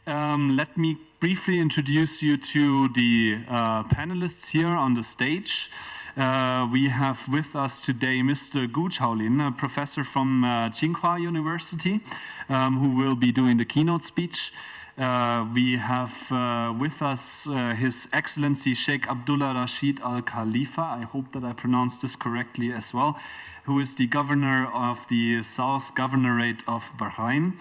Let me briefly introduce you to the panelists here on the stage. We have with us today Mr. Gu Chaolin, a professor from Tsinghua University, who will be doing the keynote speech. We have with us His Excellency Sheikh Abdullah Rashid Al Khalifa, I hope that I pronounced this correctly as well, who is the governor of the South Governorate of Bahrain.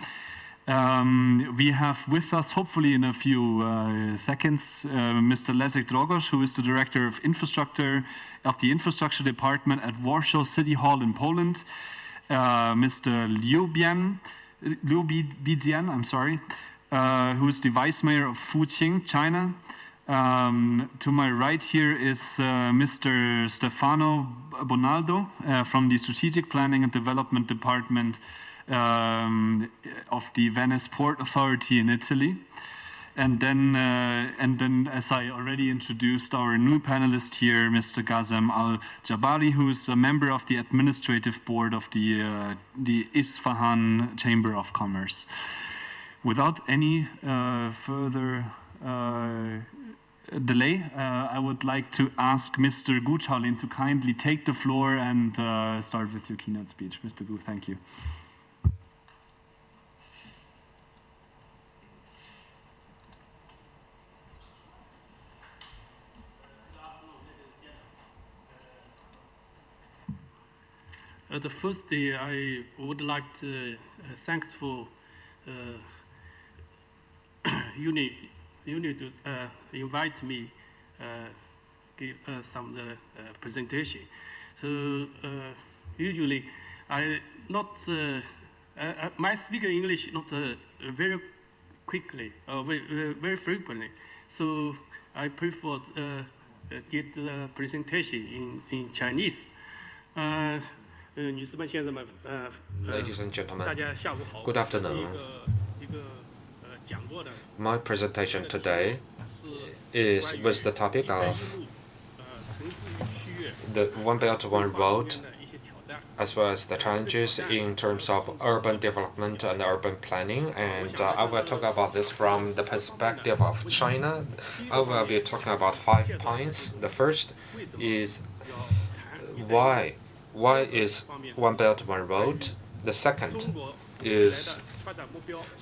We have with us, hopefully in a few seconds, Mr. Leszek Drogosz, who is the Director of Infrastructure of the Infrastructure Department at Warsaw City Hall in Poland. Mr. Liu Bijian, who is the Vice Mayor of Fuqing, China. To my right here is Mr. Stefano Bonaldo from the Strategic Planning and Development Department of the Venice Port Authority in Italy. And then, as I already introduced, our new panelist here, Mr. Ghazem Al-Jabari, who is a member of the administrative board of the Isfahan Chamber of Commerce. Without any further delay, I would like to ask Mr. Gu Chaolin to kindly take the floor and start with your keynote speech. Mr. Gu, thank you. The first day, I would like to thanks for UNIDO invite me give some presentation. So usually I not my speaking English not very quickly or very frequently. So I prefer get the presentation in Chinese. Ladies and gentlemen, good afternoon. My presentation today is with the topic of the One Belt, One Road, as well as the challenges in terms of urban development and urban planning. And I will talk about this from the perspective of China. I will be talking about 5 points. The first is why is One Belt, One Road? The second is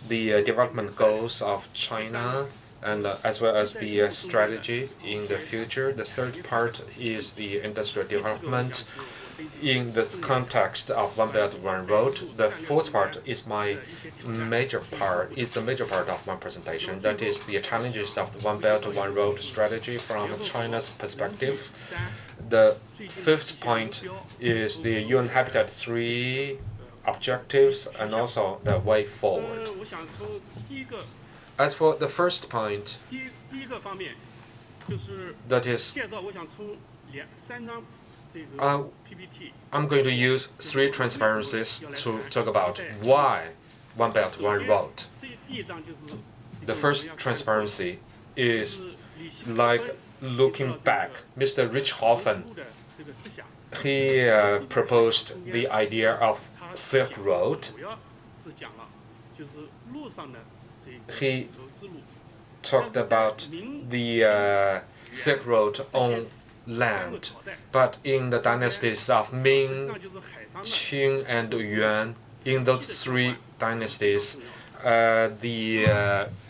the development goals of China and as well as the strategy in the future. The third part is the industrial development in the context of One Belt, One Road. The fourth part is the major part of my presentation. That is the challenges of the One Belt, One Road strategy from China's perspective. The fifth point is the UN Habitat 3 objectives and also the way forward. As for the first point, that is, I'm going to use 3 transparencies to talk about why One Belt, One Road. The first transparency is like looking back. Mr. Richthofen, he proposed the idea of Silk Road. He talked about the Silk Road on land, but in the dynasties of Ming, Qing, and Yuan, in those 3 dynasties,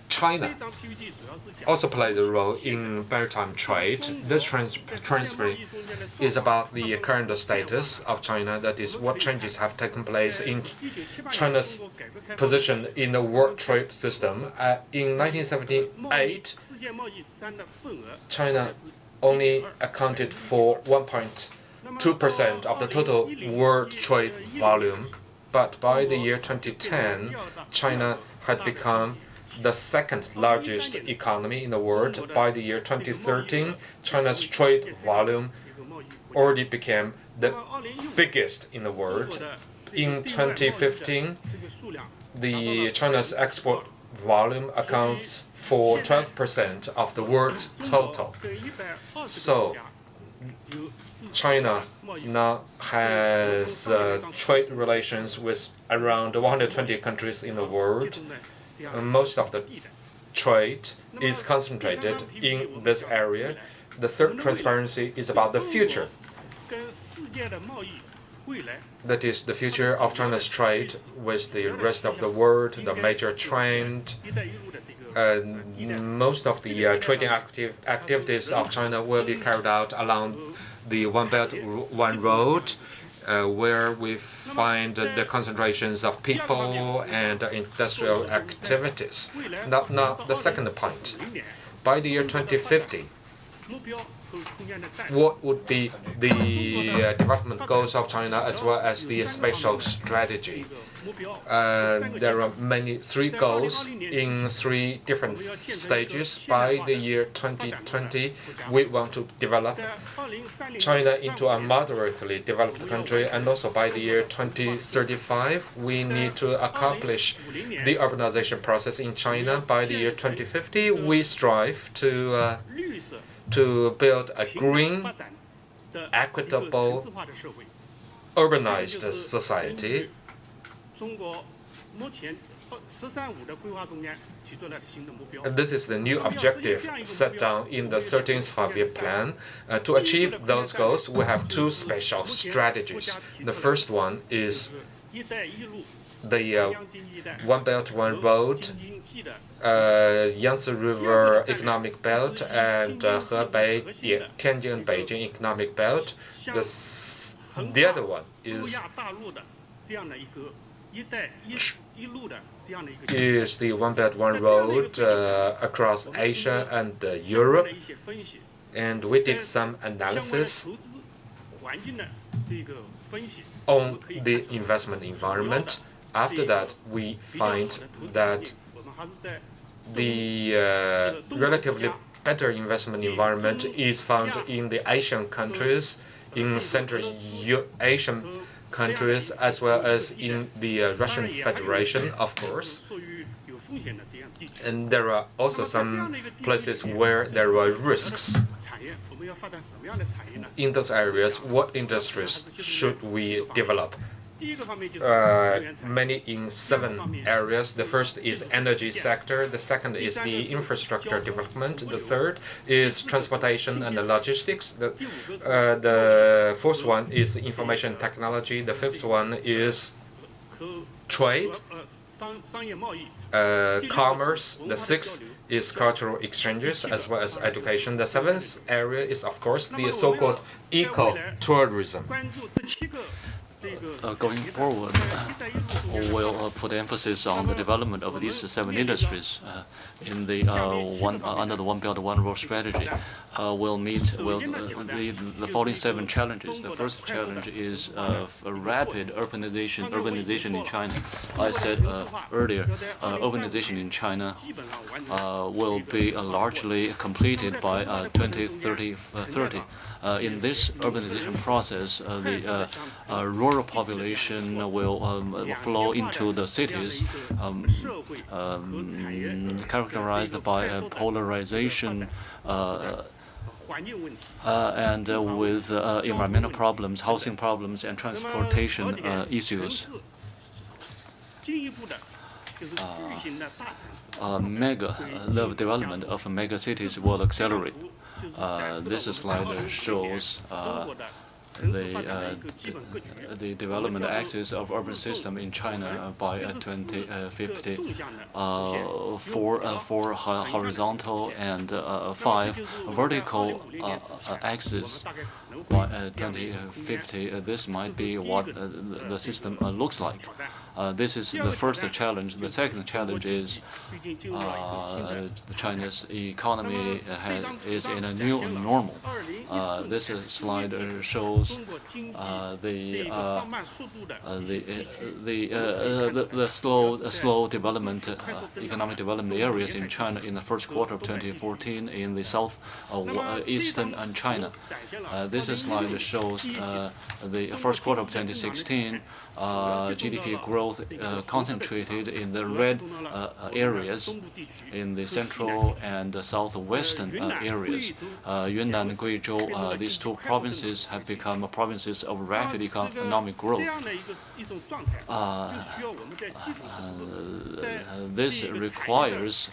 China also played a role in maritime trade. This transparency is about the current status of China, that is, what changes have taken place in China's position in the world trade system. In 1978, China only accounted for 1.2% of the total world trade volume, but by the year 2010, China had become the second largest economy in the world. By the year 2013, China's trade volume already became the biggest in the world. In 2015, China's export volume accounts for 12% of the world's total. So China now has trade relations with around 120 countries in the world. Most of the trade is concentrated in this area. The third transparency is about the future. That is the future of China's trade with the rest of the world, the major trend. Most of the trading activities of China will be carried out along the One Belt, One Road, where we find the concentrations of people and industrial activities. Now, the second point. By the year 2050, what would be the development goals of China as well as the spatial strategy? There are three goals in three different stages. By the year 2020, we want to develop China into a moderately developed country, and also by the year 2035, we need to accomplish the urbanization process in China. By the year 2050, we strive to build a green, equitable, urbanized society. This is the new objective set down in the 13th Five-Year Plan. To achieve those goals, we have two special strategies. The first one is the One Belt, One Road, Yangtze River Economic Belt, and Hebei, Tianjin, Beijing Economic Belt. The other one is the One Belt, One Road across Asia and Europe. And we did some analysis on the investment environment. After that, we find that the relatively better investment environment is found in the Asian countries, in Central Asian countries, as well as in the Russian Federation, of course. And there are also some places where there are risks. In those areas, what industries should we develop? Many in 7 areas. The first is energy sector. The second is the infrastructure development. The third is transportation and logistics. The fourth one is information technology. The fifth one is trade, commerce. The sixth is cultural exchanges as well as education. The seventh area is, of course, the so-called eco-tourism. Going forward, we'll put emphasis on the development of these 7 industries in the under the One Belt, One Road strategy. We'll meet the following 7 challenges. The first challenge is rapid urbanization in China. I said earlier, urbanization in China will be largely completed by 2030. In this urbanization process, the rural population will flow into the cities, characterized by polarization and with environmental problems, housing problems, and transportation issues. The development of mega cities will accelerate. This slide shows the development axis of urban system in China by 2050. 4 horizontal and 5 vertical axes by 2050. This might be what the system looks like. This is the first challenge. The second challenge is China's economy is in a new normal. This slide shows the slow development, economic development areas in China in the first quarter of 2014 in the southeastern China. This slide shows the first quarter of 2016. GDP growth concentrated in the red areas, in the central and the southwestern areas. Yunnan and Guizhou, these 2 provinces have become become provinces of rapid economic growth. This requires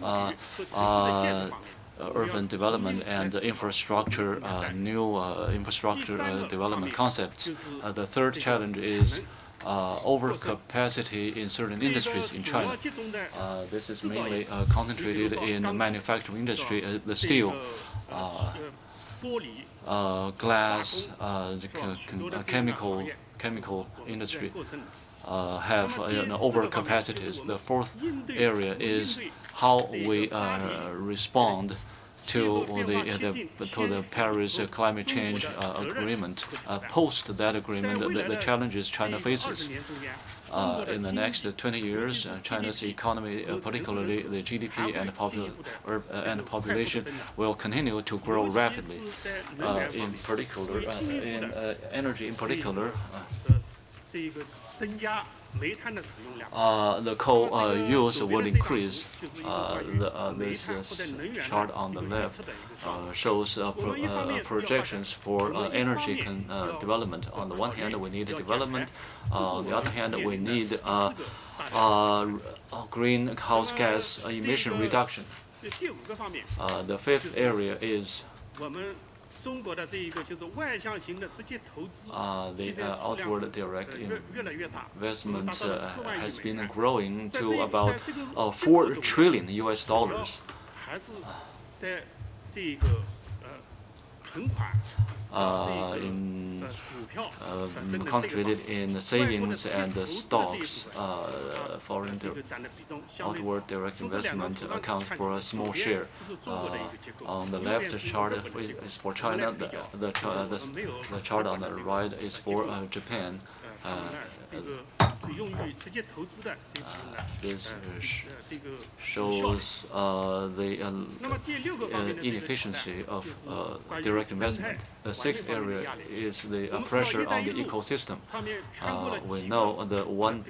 urban development and infrastructure, new infrastructure development concepts. The third challenge is overcapacity in certain industries in China. This is mainly concentrated in the manufacturing industry, the steel, glass, the chemical industry have overcapacities. The fourth area is how we respond to the Paris climate change agreement. Post that agreement, the challenges China faces. In the next 20 years, China's economy, particularly the GDP and the population, will continue to grow rapidly. In particular, in energy in particular, the coal use will increase. This chart on the left shows projections for energy development. On the one hand, we need development. On the other hand, we need greenhouse gas emission reduction. The fifth area is the outward direct investment has been growing to about $4 trillion. Concentrated in savings and stocks. Foreign outward direct investment accounts for a small share. On the left chart is for China. The chart on the right is for Japan. This shows the inefficiency of direct investment. The sixth area is the pressure on the ecosystem. We know the One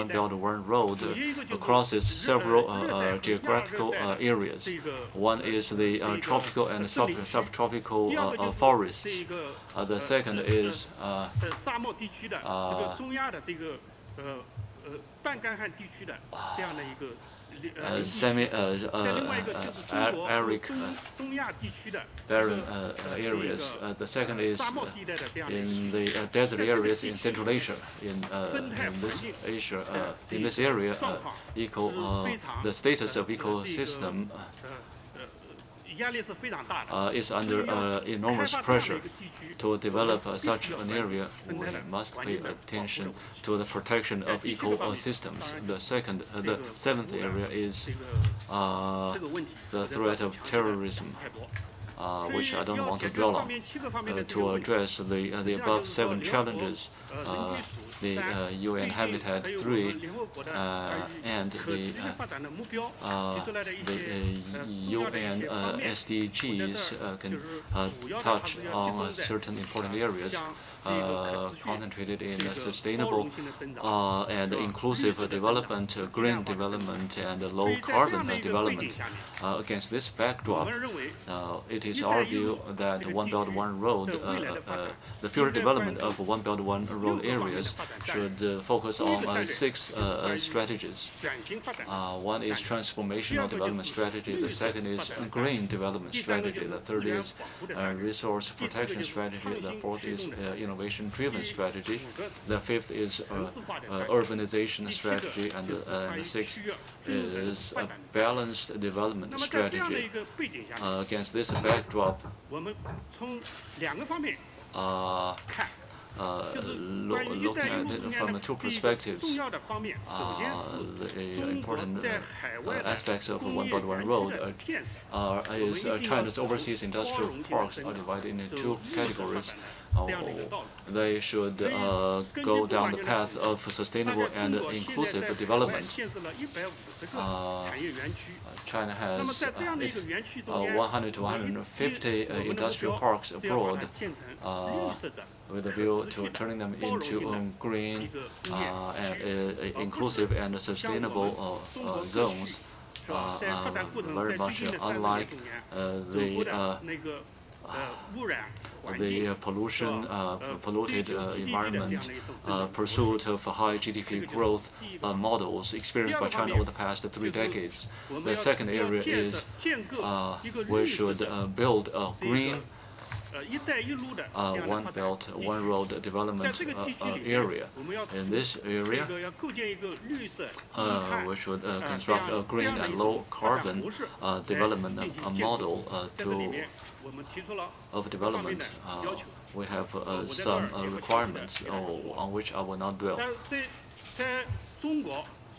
Belt One Road crosses several geographical areas. One is the tropical and subtropical forests. The second is semi-arid barren areas. The second is in the desert areas in Central Asia. In this area, the status of ecosystem is under enormous pressure. To develop such an area, we must pay attention to the protection of ecosystems. The seventh area is the threat of terrorism, which I don't want to dwell on. To address the above 7 challenges, the UN Habitat 3 and the UN SDGs can touch on certain important areas concentrated in sustainable and inclusive development, green development, and low-carbon development. Against this backdrop, it is our view that One Belt One Road, the future development of One Belt One Road areas should focus on 6 strategies. One is transformational development strategy. The second is green development strategy. The third is resource protection strategy. The fourth is innovation-driven strategy. The fifth is urbanization strategy, and the sixth is a balanced development strategy. Against this backdrop, looking at it from 2 perspectives, the important aspects of One Belt One Road is China's overseas industrial parks are divided into 2 categories. They should go down the path of sustainable and inclusive development. China has 100 to 150 industrial parks abroad with a view to turning them into green and inclusive and sustainable zones. Very much unlike the the pollution, polluted environment, pursuit of high GDP growth models experienced by China over the past 3 decades. The second area is we should build a green one belt, one road development area. In this area, we should construct a green and low carbon development model of development. We have some requirements on which I will not dwell.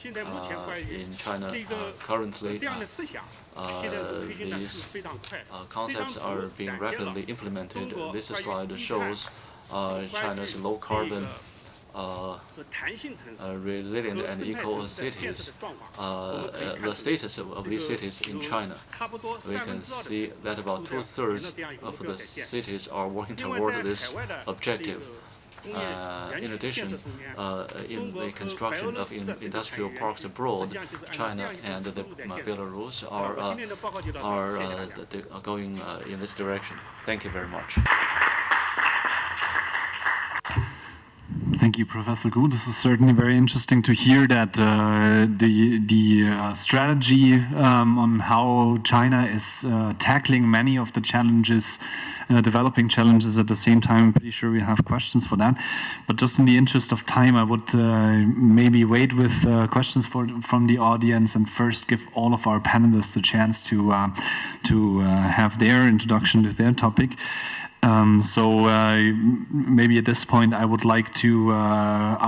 In China, currently, these concepts are being rapidly implemented. This slide shows China's low-carbon, resilient and eco cities, the status of these cities in China. We can see that about 2/3 of the cities are working toward this objective. In addition, in the construction of industrial parks abroad, China and Belarus are going in this direction. Thank you very much. Thank you, Professor Gu. This is certainly very interesting to hear that the strategy on how China is tackling many of the challenges, developing challenges at the same time. I'm pretty sure we have questions for that. But just in the interest of time, I would maybe wait with questions from the audience and first give all of our panelists a chance to have their introduction to their topic. Maybe at this point I would like to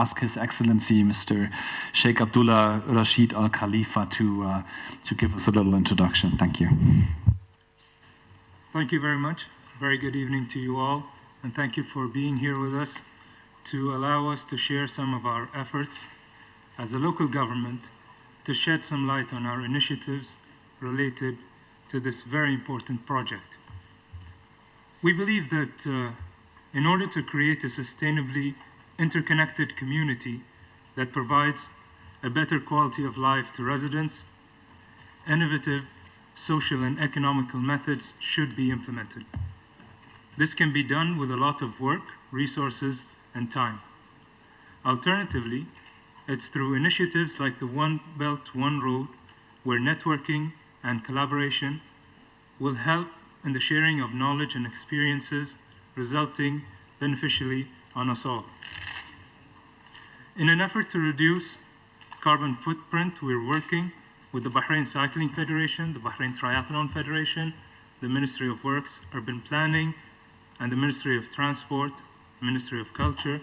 ask His Excellency Mr. Sheikh Abdullah Rashid Al Khalifa to give us a little introduction. Thank you. Thank you very much. Very good evening to you all, and thank you for being here with us to allow us to share some of our efforts as a local government to shed some light on our initiatives related to this very important project. We believe that in order to create a sustainably interconnected community that provides a better quality of life to residents, innovative social and economical methods should be implemented. This can be done with a lot of work, resources, and time. Alternatively, it's through initiatives like the One Belt, One Road, where networking and collaboration will help in the sharing of knowledge and experiences, resulting beneficially on us all. In an effort to reduce carbon footprint, we're working with the Bahrain Cycling Federation, the Bahrain Triathlon Federation, the Ministry of Works, Urban Planning, and the Ministry of Transport, Ministry of Culture,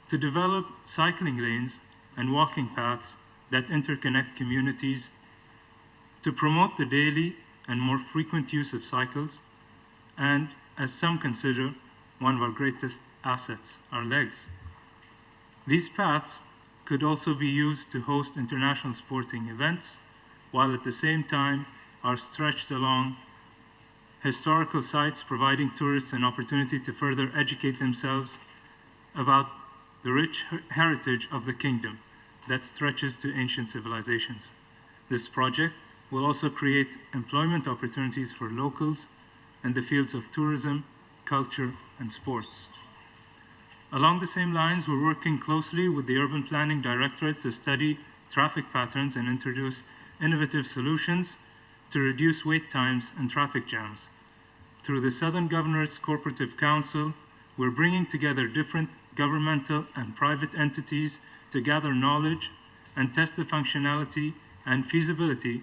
to develop cycling lanes and walking paths that interconnect communities, to promote the daily and more frequent use of cycles, and, as some consider, one of our greatest assets, our legs. These paths could also be used to host international sporting events, while at the same time are stretched along historical sites, providing tourists an opportunity to further educate themselves about the rich heritage of the kingdom that stretches to ancient civilizations. This project will also create employment opportunities for locals in the fields of tourism, culture, and sports. Along the same lines, we're working closely with the Urban Planning Directorate to study traffic patterns and introduce innovative solutions to reduce wait times and traffic jams. Through the Southern Governorate's Cooperative Council, we're bringing together different governmental and private entities to gather knowledge and test the functionality and feasibility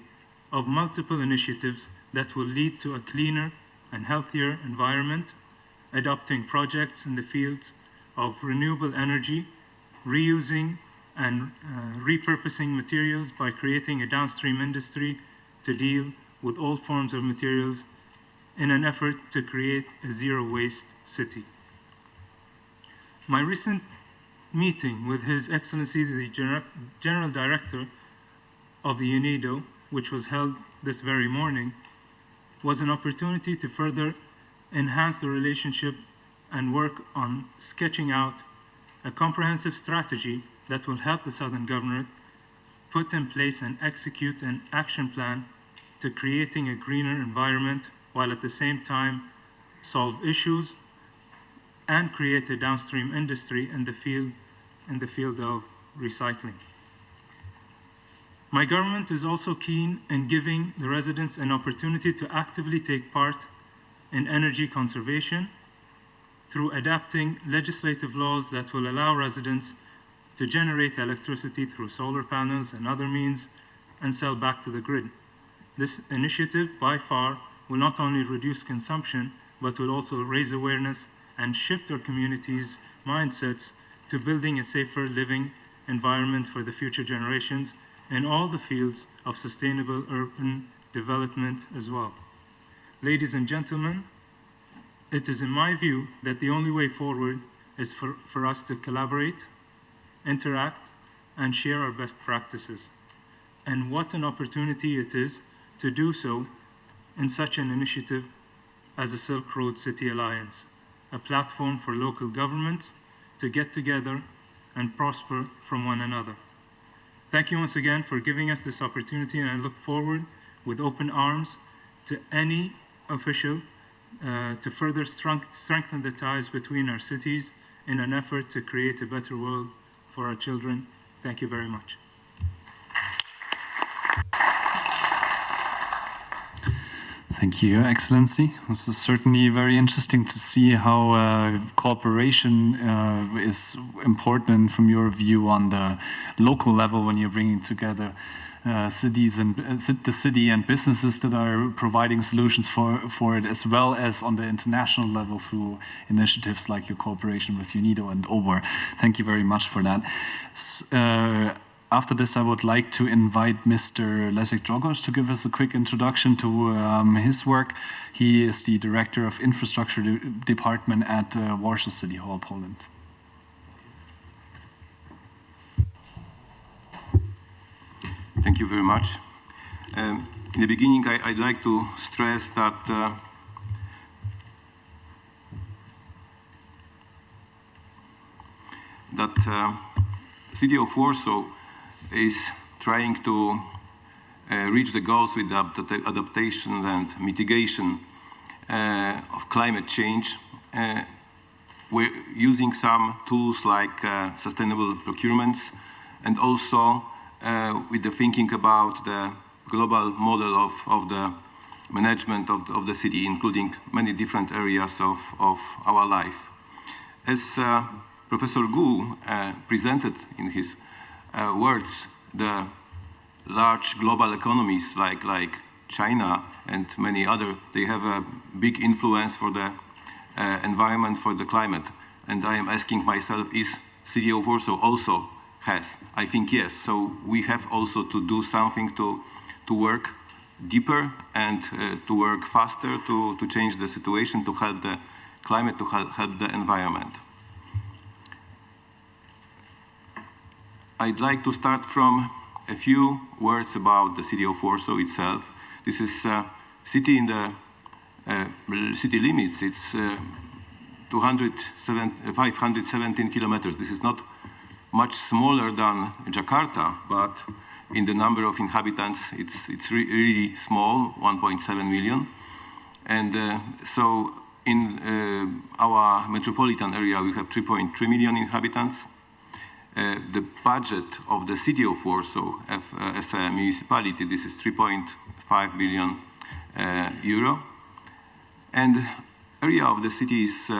of multiple initiatives that will lead to a cleaner and healthier environment, adopting projects in the fields of renewable energy, reusing and repurposing materials by creating a downstream industry to deal with all forms of materials in an effort to create a zero-waste city. My recent meeting with His Excellency the General Director of the UNIDO, which was held this very morning, was an opportunity to further enhance the relationship and work on sketching out a comprehensive strategy that will help the Southern Governorate put in place and execute an action plan to creating a greener environment, while at the same time solve issues, and create a downstream industry in the field of recycling. My government is also keen in giving the residents an opportunity to actively take part in energy conservation through adapting legislative laws that will allow residents to generate electricity through solar panels and other means and sell back to the grid. This initiative, by far, will not only reduce consumption, but will also raise awareness and shift our communities' mindsets to building a safer living environment for the future generations in all the fields of sustainable urban development as well. Ladies and gentlemen, it is in my view that the only way forward is for us to collaborate, interact, and share our best practices. And what an opportunity it is to do so in such an initiative as the Silk Road City Alliance, a platform for local governments to get together and prosper from one another. Thank you once again for giving us this opportunity, and I look forward with open arms to any official to further strengthen the ties between our cities in an effort to create a better world for our children. Thank you very much. Thank you, Excellency. This is certainly very interesting to see how cooperation is important from your view on the local level when you're bringing together cities and the city and businesses that are providing solutions for it, as well as on the international level through initiatives like your cooperation with UNIDO and OBOR. Thank you very much for that. After this, I would like to invite Mr. Leszek Drogos to give us a quick introduction to his work. He is the Director of Infrastructure Department at Warsaw City Hall, Poland. Thank you very much. In the beginning, I'd like to stress that the city of Warsaw is trying to reach the goals with the adaptation and mitigation of climate change. We're using some tools like sustainable procurements, and also with the thinking about the global model of the management of the city, including many different areas of our life. As Professor Gu presented in his words, the large global economies like China and many other, they have a big influence for the environment, for the climate. And I am asking myself, is city of Warsaw also has? I think yes. So we have also to do something to work deeper and to work faster to change the situation, to help the climate, to help the environment. I'd like to start from a few words about the city of Warsaw itself. This is a city in the city limits. It's 517 kilometers. This is not much smaller than Jakarta, but in the number of inhabitants, it's really small, 1.7 million. And so in our metropolitan area, we have 3.3 million inhabitants. The budget of the city of Warsaw as a municipality, this is 3.5 billion euro. And area of the city is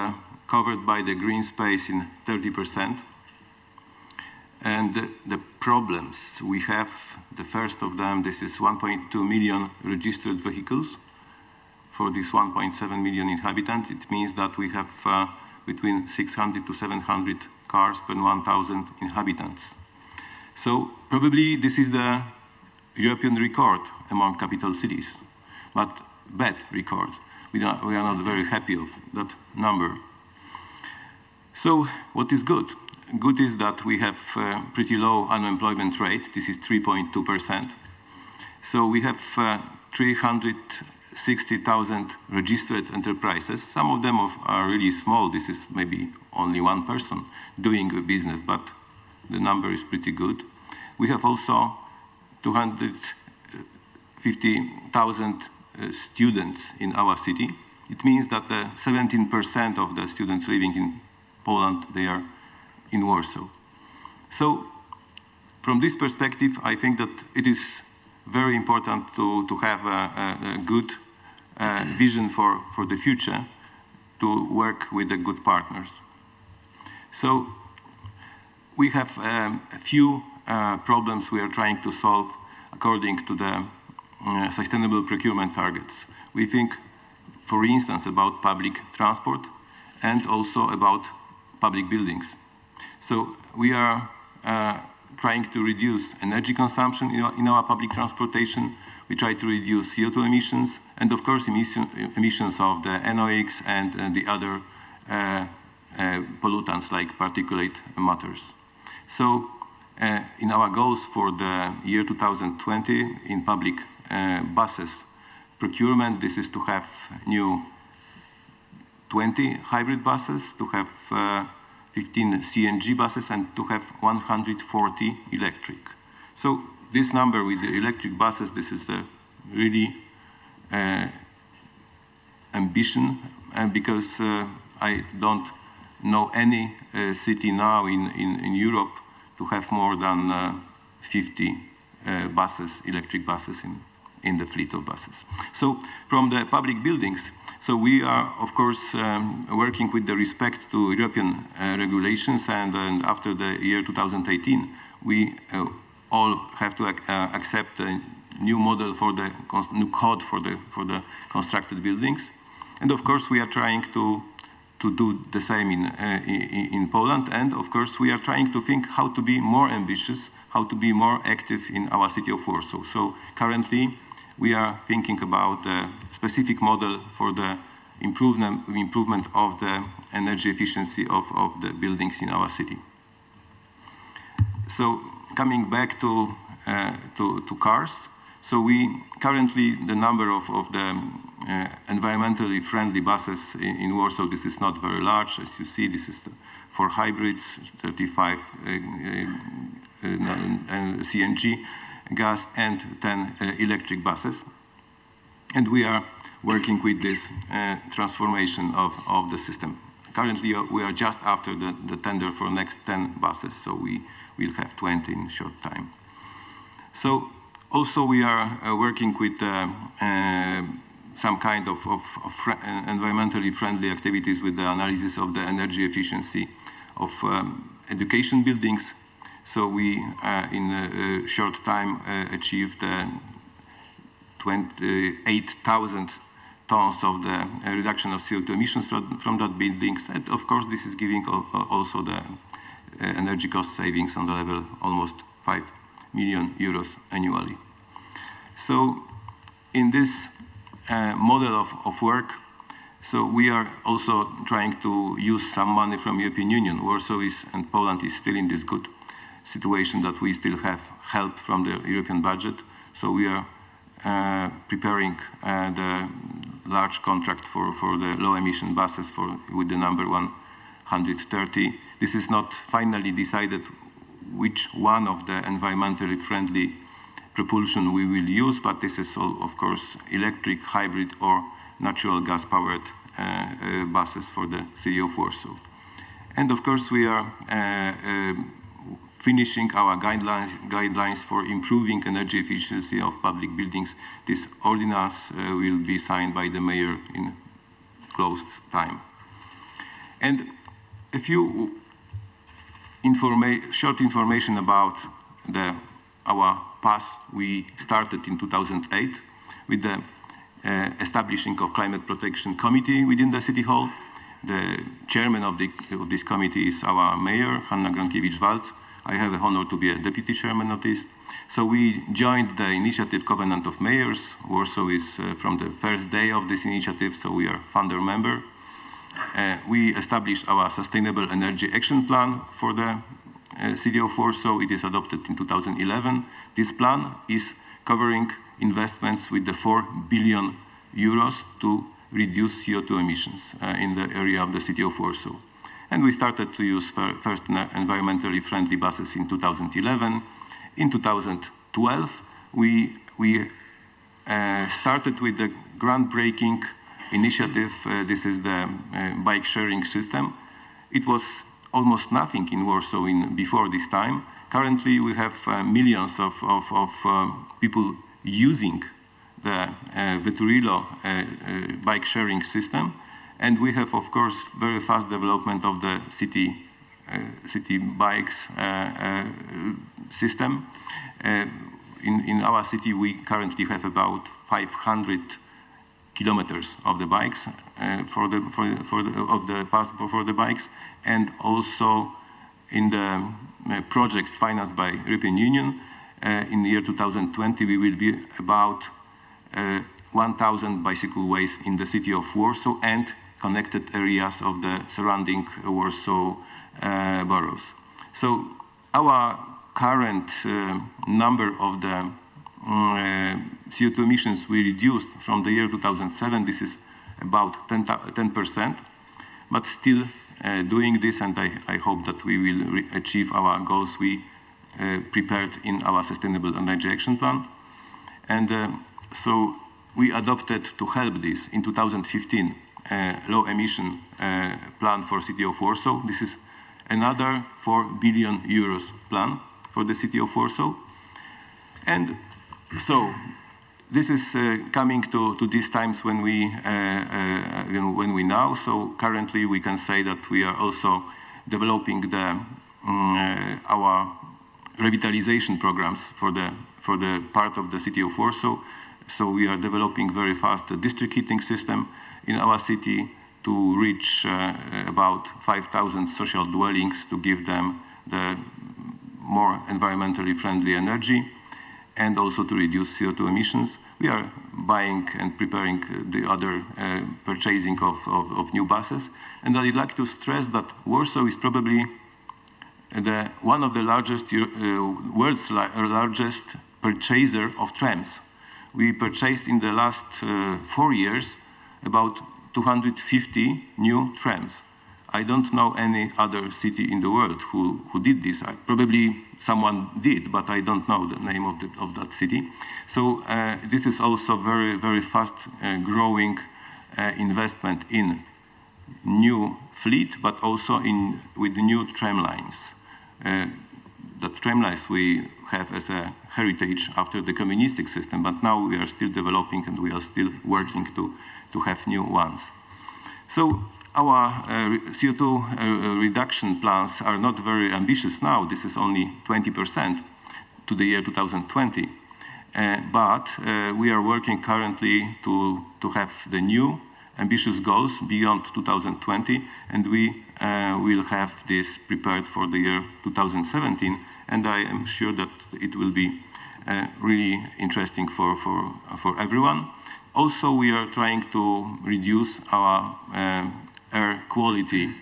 covered by the green space in 30%. And the problems we have, the first of them, this is 1.2 million registered vehicles for this 1.7 million inhabitants. It means that we have between 600 to 700 cars per 1,000 inhabitants. So probably this is the European record among capital cities, but bad record. We are not very happy of that number. So what is good? Good is that we have pretty low unemployment rate. This is 3.2%. So we have 360,000 registered enterprises. Some of them are really small. This is maybe only one person doing a business, but the number is pretty good. We have also 250,000 students in our city. it means that 17% of the students living in Poland, they are in Warsaw. So from this perspective, I think that it is very important to have a good vision for the future, to work with the good partners. So we have a few problems we are trying to solve according to the sustainable procurement targets. We think, for instance, about public transport and also about public buildings. So we are trying to reduce energy consumption in our public transportation. We try to reduce CO2 emissions and, of course, emissions of the NOx and the other pollutants like particulate matters. So in our goals for the year 2020 in public buses procurement, this is to have new 20 hybrid buses, to have 15 CNG buses, and to have 140 electric. So this number with the electric buses, this is a really ambition, because I don't know any city now in Europe to have more than 50 buses, electric buses in the fleet of buses. So from the public buildings, so we are, of course, working with the respect to European regulations, and after the year 2018, we all have to accept a new model for the new code for the constructed buildings, and of course we are trying to do the same in Poland, and of course we are trying to think how to be more ambitious, how to be more active in our city of Warsaw. So currently we are thinking about a specific model for the improvement of the energy efficiency of the buildings in our city. So coming back to cars, so we currently, the number of the environmentally friendly buses in Warsaw, this is not very large. As you see, this is for hybrids, 35 CNG gas and 10 electric buses. And we are working with this transformation of the system. Currently, we are just after the tender for next 10 buses, so we will have 20 in short time. So also we are working with some kind of environmentally friendly activities with the analysis of the energy efficiency of education buildings. So we, in a short time, achieved 28,000 tons of the reduction of CO2 emissions from that buildings. And of course, this is giving also the energy cost savings on the level almost 5 million euros annually. So in this model of work, so we are also trying to use some money from European Union. Warsaw and Poland is still in this good situation that we still have help from the European budget. So we are preparing the large contract for the low emission buses with the number 130. This is not finally decided which one of the environmentally friendly propulsion we will use, but this is all, of course, electric, hybrid, or natural gas powered buses for the city of Warsaw. And of course, we are finishing our guidelines for improving energy efficiency of public buildings. This ordinance will be signed by the mayor in close time. And a few short information about our path. We started in 2008 with the establishing of Climate Protection Committee within the City Hall. The chairman of this committee is our mayor, Hanna Gronkiewicz-Waltz. I have the honor to be a deputy chairman of this. So we joined the initiative Covenant of Mayors. Warsaw is from the first day of this initiative, so we are founder member. We established our Sustainable Energy Action Plan for the city of Warsaw. It is adopted in 2011. This plan is covering investments with the 4 billion euros to reduce CO2 emissions in the area of the city of Warsaw. And we started to use first environmentally friendly buses in 2011. In 2012, we started with the groundbreaking initiative. This is the bike sharing system. It was almost nothing in Warsaw before this time. Currently, we have millions of people using the Veturilo bike sharing system, and we have, of course, very fast development of the city bikes system. In our city, we currently have about 500 kilometers of the bikes for the bikes, and also in the projects financed by European Union. In the year 2020, we will be about 1,000 bicycle ways in the city of Warsaw and connected areas of the surrounding Warsaw boroughs. So our current number of the CO2 emissions we reduced from the year 2007, this is about 10%, but still doing this, and I hope that we will achieve our goals we prepared in our Sustainable Energy Action Plan. And so we adopted, to help this, in 2015, low emission plan for city of Warsaw. This is another 4 billion euros plan for the city of Warsaw. And so this is coming to these times when we now. So currently we can say that we are also developing our revitalization programs for the part of the city of Warsaw. So we are developing very fast a district heating system in our city to reach about 5,000 social dwellings, to give them the more environmentally friendly energy, and also to reduce CO2 emissions. We are buying and preparing the other purchasing of new buses. And I'd like to stress that Warsaw is probably one of the largest, world's largest purchaser of trams. We purchased in the last 4 years about 250 new trams. I don't know any other city in the world who did this. Probably someone did, but I don't know the name of that city. So this is also very, very fast growing investment in new fleet, but also with new tram lines. The tram lines we have as a heritage after the communistic system, but now we are still developing and we are still working to have new ones. So our CO2 reduction plans are not very ambitious now. This is only 20% to the year 2020. But we are working currently to have the new ambitious goals beyond 2020, and we will have this prepared for the year 2017. And I am sure that it will be really interesting for everyone. Also, we are trying to reduce our air quality,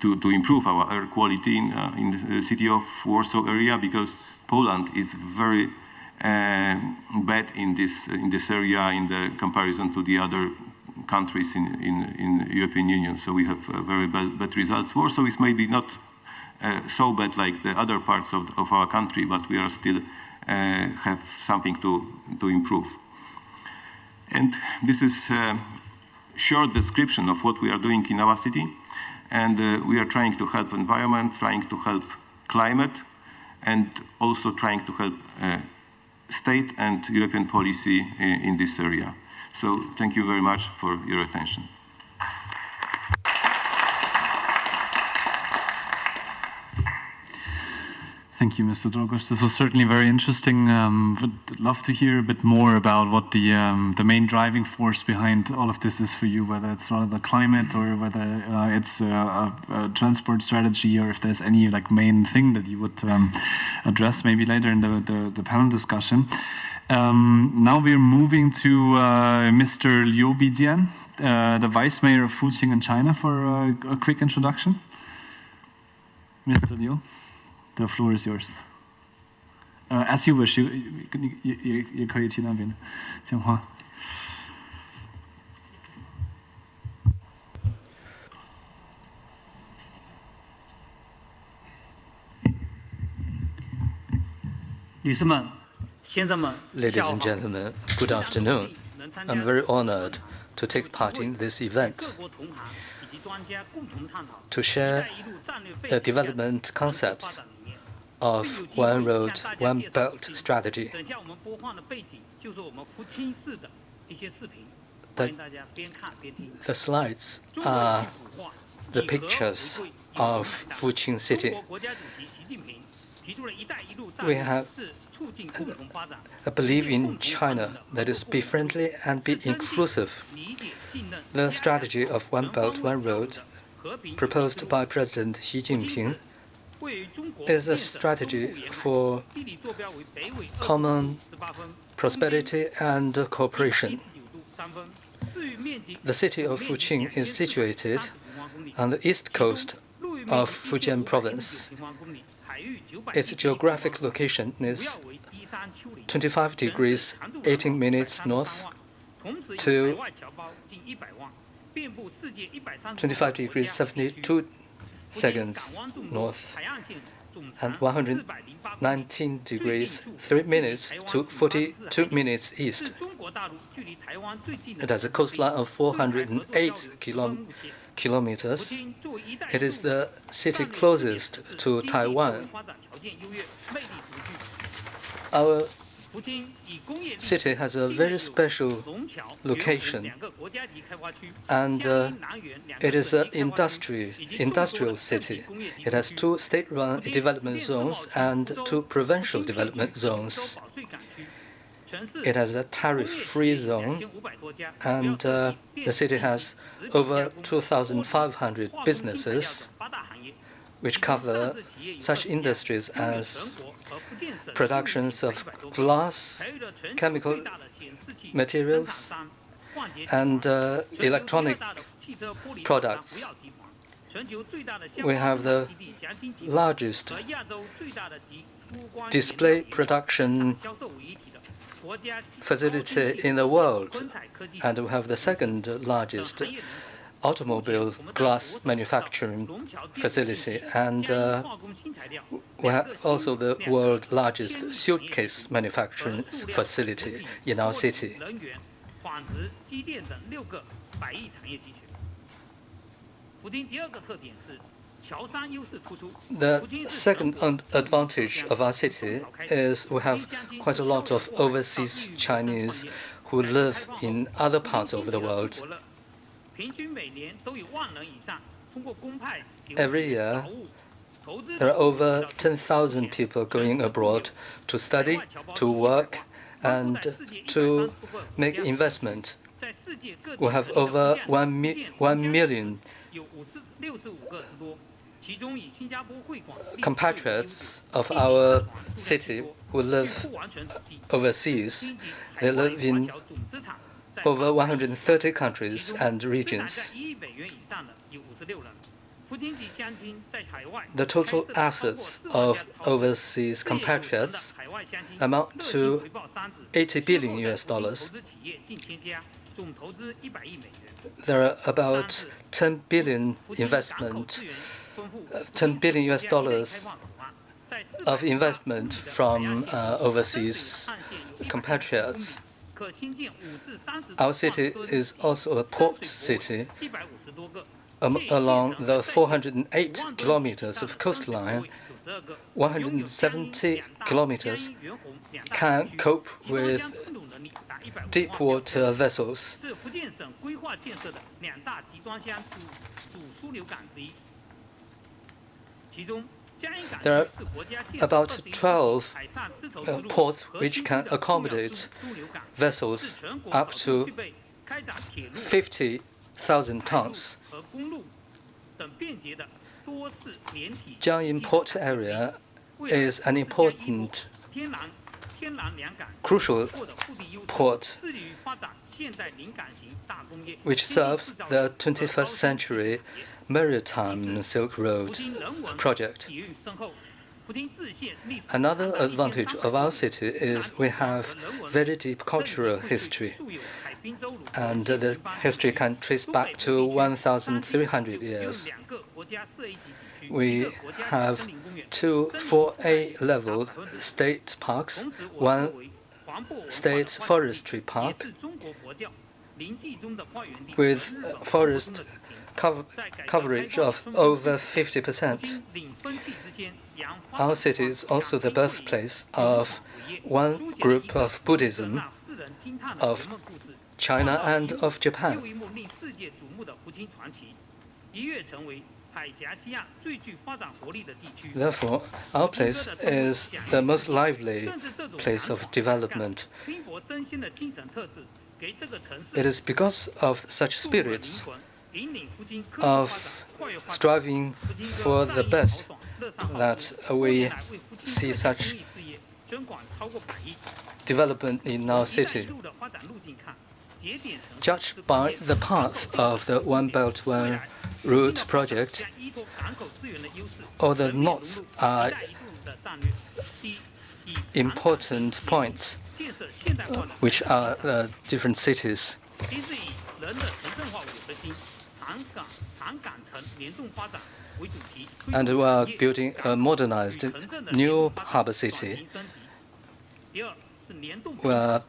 to improve our air quality in the city of Warsaw area, because Poland is very bad in this area in the comparison to the other countries in European Union. So we have very bad results. Warsaw is maybe not so bad like the other parts of our country, but we are still have something to improve. And this is a short description of what we are doing in our city. And we are trying to help environment, trying to help climate, and also trying to help state and European policy in this area. So thank you very much for your attention. Thank you, Mr. Drogosz. This was certainly very interesting. Would love to hear a bit more about what the main driving force behind all of this is for you, whether it's rather the climate or whether it's a transport strategy, or if there's any main thing that you would address maybe later in the panel discussion. Now we're moving to Mr. Liu Bijian, the Vice Mayor of Fuqing in China, for a quick introduction. Mr. Liu, the floor is yours. As you wish, 也可以去那边讲话。女士们、先生们， Ladies and gentlemen, good afternoon. I'm very honored to take part in this event, to share the development concepts of One Road, One Belt strategy. The slides are the pictures of Fuqing City. We have a belief in China that is be friendly and be inclusive. The strategy of One Belt, One Road, proposed by President Xi Jinping, is a strategy for common prosperity and cooperation. The city of Fuqing is situated on the east coast of Fujian province. Its geographic location is 25 degrees 18 minutes north to 25 degrees 72 seconds north and 119 degrees 3 minutes to 42 minutes east. It has a coastline of 408 kilometers. It is the city closest to Taiwan. Our city has a very special location, and it is an industrial city. It has 2 state-run development zones and 2 provincial development zones. It has a tariff-free zone, and the city has over 2,500 businesses, which cover such industries as productions of glass, chemical materials, and electronic products. We have the largest display production facility in the world, and we have the second largest automobile glass manufacturing facility, and we have also the world's largest suitcase manufacturing facility in our city. The second advantage of our city is we have quite a lot of overseas Chinese who live in other parts of the world. Every year, there are over 10,000 people going abroad to study, to work, and to make investment. We have over 1 million compatriots of our city who live overseas. They live in over 130 countries and regions. The total assets of overseas compatriots amount to $80 billion. There are about $10 billion of investment from overseas compatriots. Our city is also a port city. Along the 408 kilometers of coastline, 170 kilometers can cope with deep water vessels. There are about 12 ports which can accommodate vessels up to 50,000 tons. Jiangyin Port area is an important, crucial port which serves the 21st century maritime Silk Road project. Another advantage of our city is we have very deep cultural history, and the history can trace back to 1,300 years. We have 2 4A level state parks, 1 state forestry park, with forest coverage of over 50%. Our city is also the birthplace of one group of Buddhism of China and of Japan. Therefore, our place is the most lively place of development. It is because of such spirits of striving for the best that we see such development in our city. Judged by the path of the One Belt, One Road project, all the knots are important points, which are different cities. And we are building a modernized new harbor city. We are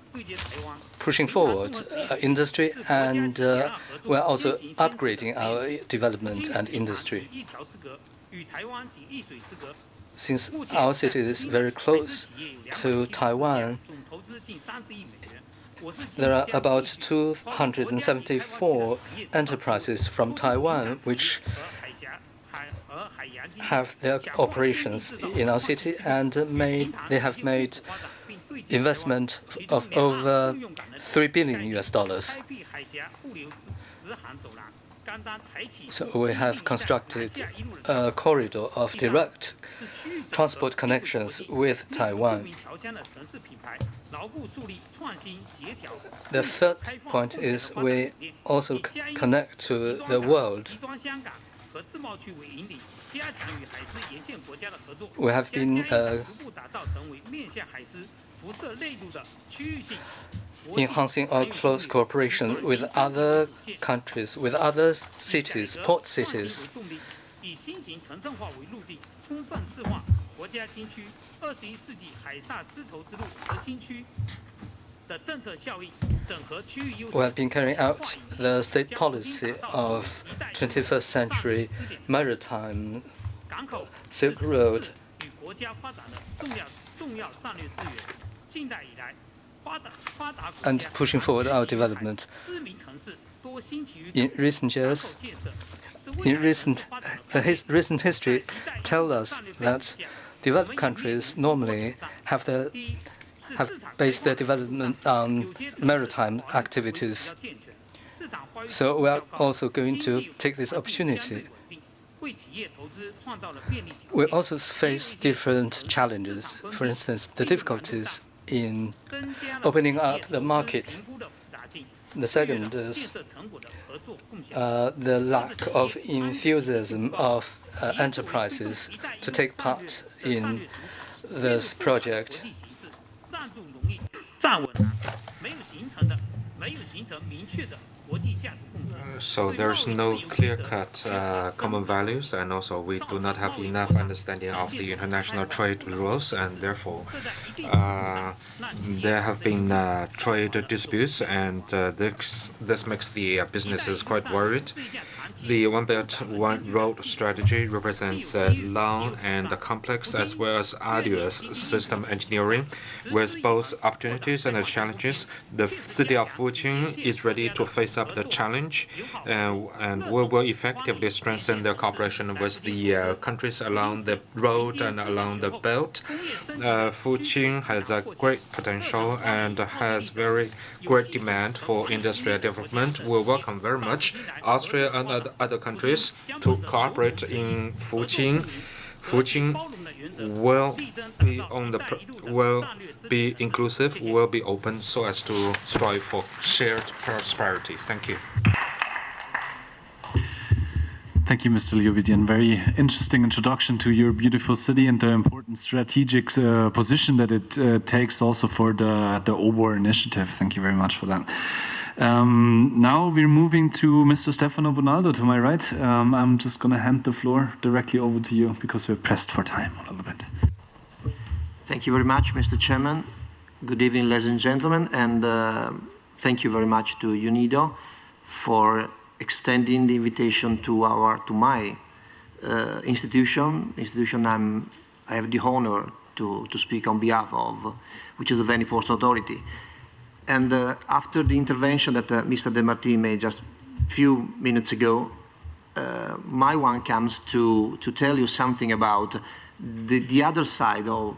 pushing forward industry, and we are also upgrading our development and industry. Since our city is very close to Taiwan, there are about 274 enterprises from Taiwan which have their operations in our city, and they have made investment of over $3 billion. So we have constructed a corridor of direct transport connections with Taiwan. The third point is we also connect to the world. We have been enhancing our close cooperation with other countries, with other cities, port cities. We have been carrying out the state policy of 21st century maritime Silk Road and pushing forward our development. In recent years, recent history tells us that developed countries normally have based their development on maritime activities. So we are also going to take this opportunity. We also face different challenges. For instance, the difficulties in opening up the market. The second is the lack of enthusiasm of enterprises to take part in this project. So there's no clear-cut common values, and also we do not have enough understanding of the international trade rules, and therefore there have been trade disputes, and this makes the businesses quite worried. The One Belt, One Road strategy represents long and complex as well as arduous system engineering, with both opportunities and challenges. The city of Fuqing is ready to face up the challenge, and we will effectively strengthen the cooperation with the countries along the road and along the belt. Fuqing has a great potential and has very great demand for industrial development. We welcome very much Austria and other countries to cooperate in Fuqing. Fuqing will be inclusive, will be open, so as to strive for shared prosperity. Thank you. Thank you, Mr. Liubidian. Very interesting introduction to your beautiful city and the important strategic position that it takes also for the OBOR initiative. Thank you very much for that. Now we're moving to Mr. Stefano Bonaldo to my right. I'm just going to hand the floor directly over to you because we're pressed for time a little bit. Thank you very much, Mr. Chairman. Good evening, ladies and gentlemen. And thank you very much to UNIDO for extending the invitation to my institution I have the honor to speak on behalf of, which is the Venice Port Authority. And after the intervention that Mr. De Martini made just a few minutes ago, my one comes to tell you something about the other side, or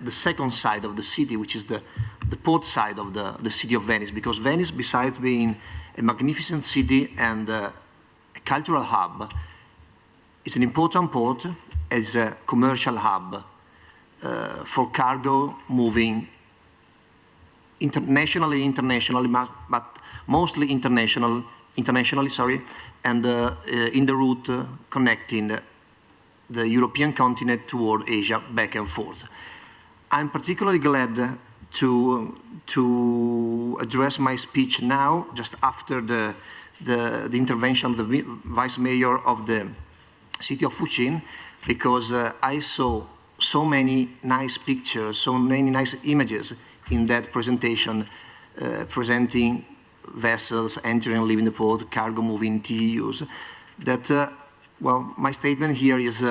the second side of the city, which is the port side of the city of Venice. Because Venice, besides being a magnificent city and a cultural hub, is an important port as a commercial hub for cargo moving internationally, but mostly internationally, and in the route connecting the European continent toward Asia back and forth. I'm particularly glad to address my speech now, just after the intervention of the Vice Mayor of the city of Fuchin, because I saw so many nice pictures, so many nice images in that presentation, presenting vessels entering and leaving the port, cargo moving TEUs, that, well, my statement here is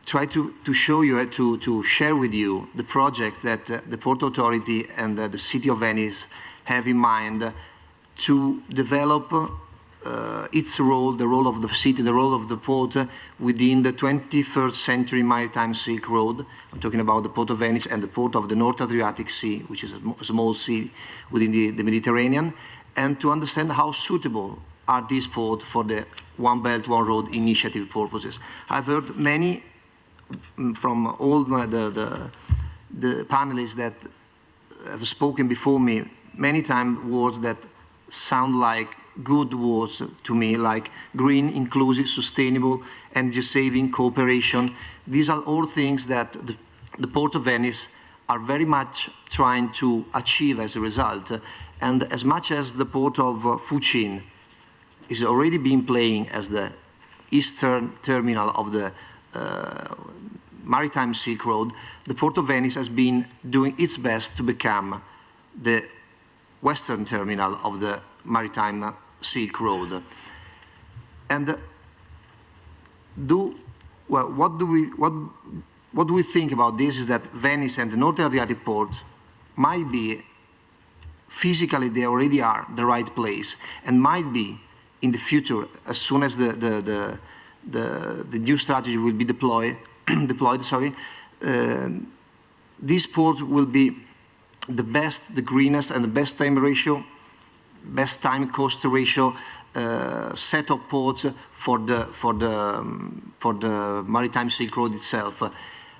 try to show you, to share with you the project that the Port Authority and the City of Venice have in mind to develop its role, the role of the city, the role of the port within the 21st century maritime Silk Road. I'm talking about the Port of Venice and the port of the North Adriatic Sea, which is a small sea within the Mediterranean, and to understand how suitable are these ports for the One Belt, One Road initiative purposes. I've heard many from all the panelists that have spoken before me, many times words that sound like good words to me, like green, inclusive, sustainable, energy-saving, cooperation. These are all things that the Port of Venice are very much trying to achieve as a result. And as much as the Port of Fuchin is already been playing as the eastern terminal of the maritime Silk Road, the Port of Venice has been doing its best to become the western terminal of the maritime Silk Road. And what do we think about this is that Venice and the North Adriatic port might be, physically they already are the right place, and might be in the future, as soon as the new strategy will be deployed, this port will be the best, the greenest, and the best time ratio, best time cost ratio set of ports for the maritime Silk Road itself,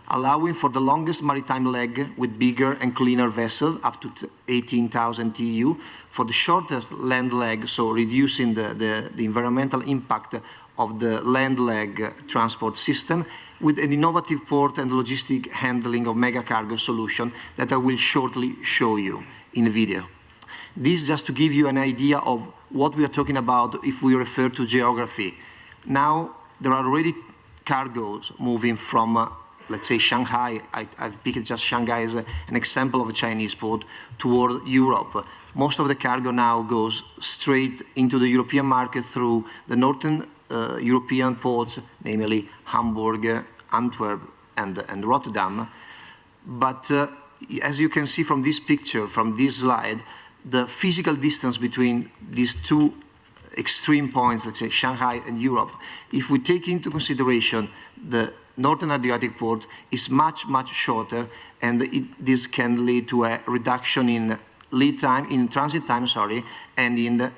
allowing for the longest maritime leg with bigger and cleaner vessels up to 18,000 TEU, for the shortest land leg, so reducing the environmental impact of the land leg transport system, with an innovative port and logistic handling of mega cargo solution that I will shortly show you in a video. This just to give you an idea of what we are talking about if we refer to geography. Now, there are already cargoes moving from, let's say, Shanghai. I've picked just Shanghai as an example of a Chinese port toward Europe. Most of the cargo now goes straight into the European market through the northern European ports, namely Hamburg, Antwerp, and Rotterdam. But as you can see from this picture, from this slide, the physical distance between these two extreme points, let's say Shanghai and Europe, if we take into consideration the Northern Adriatic port, is much, much shorter, and this can lead to a reduction in lead time, in transit time, and in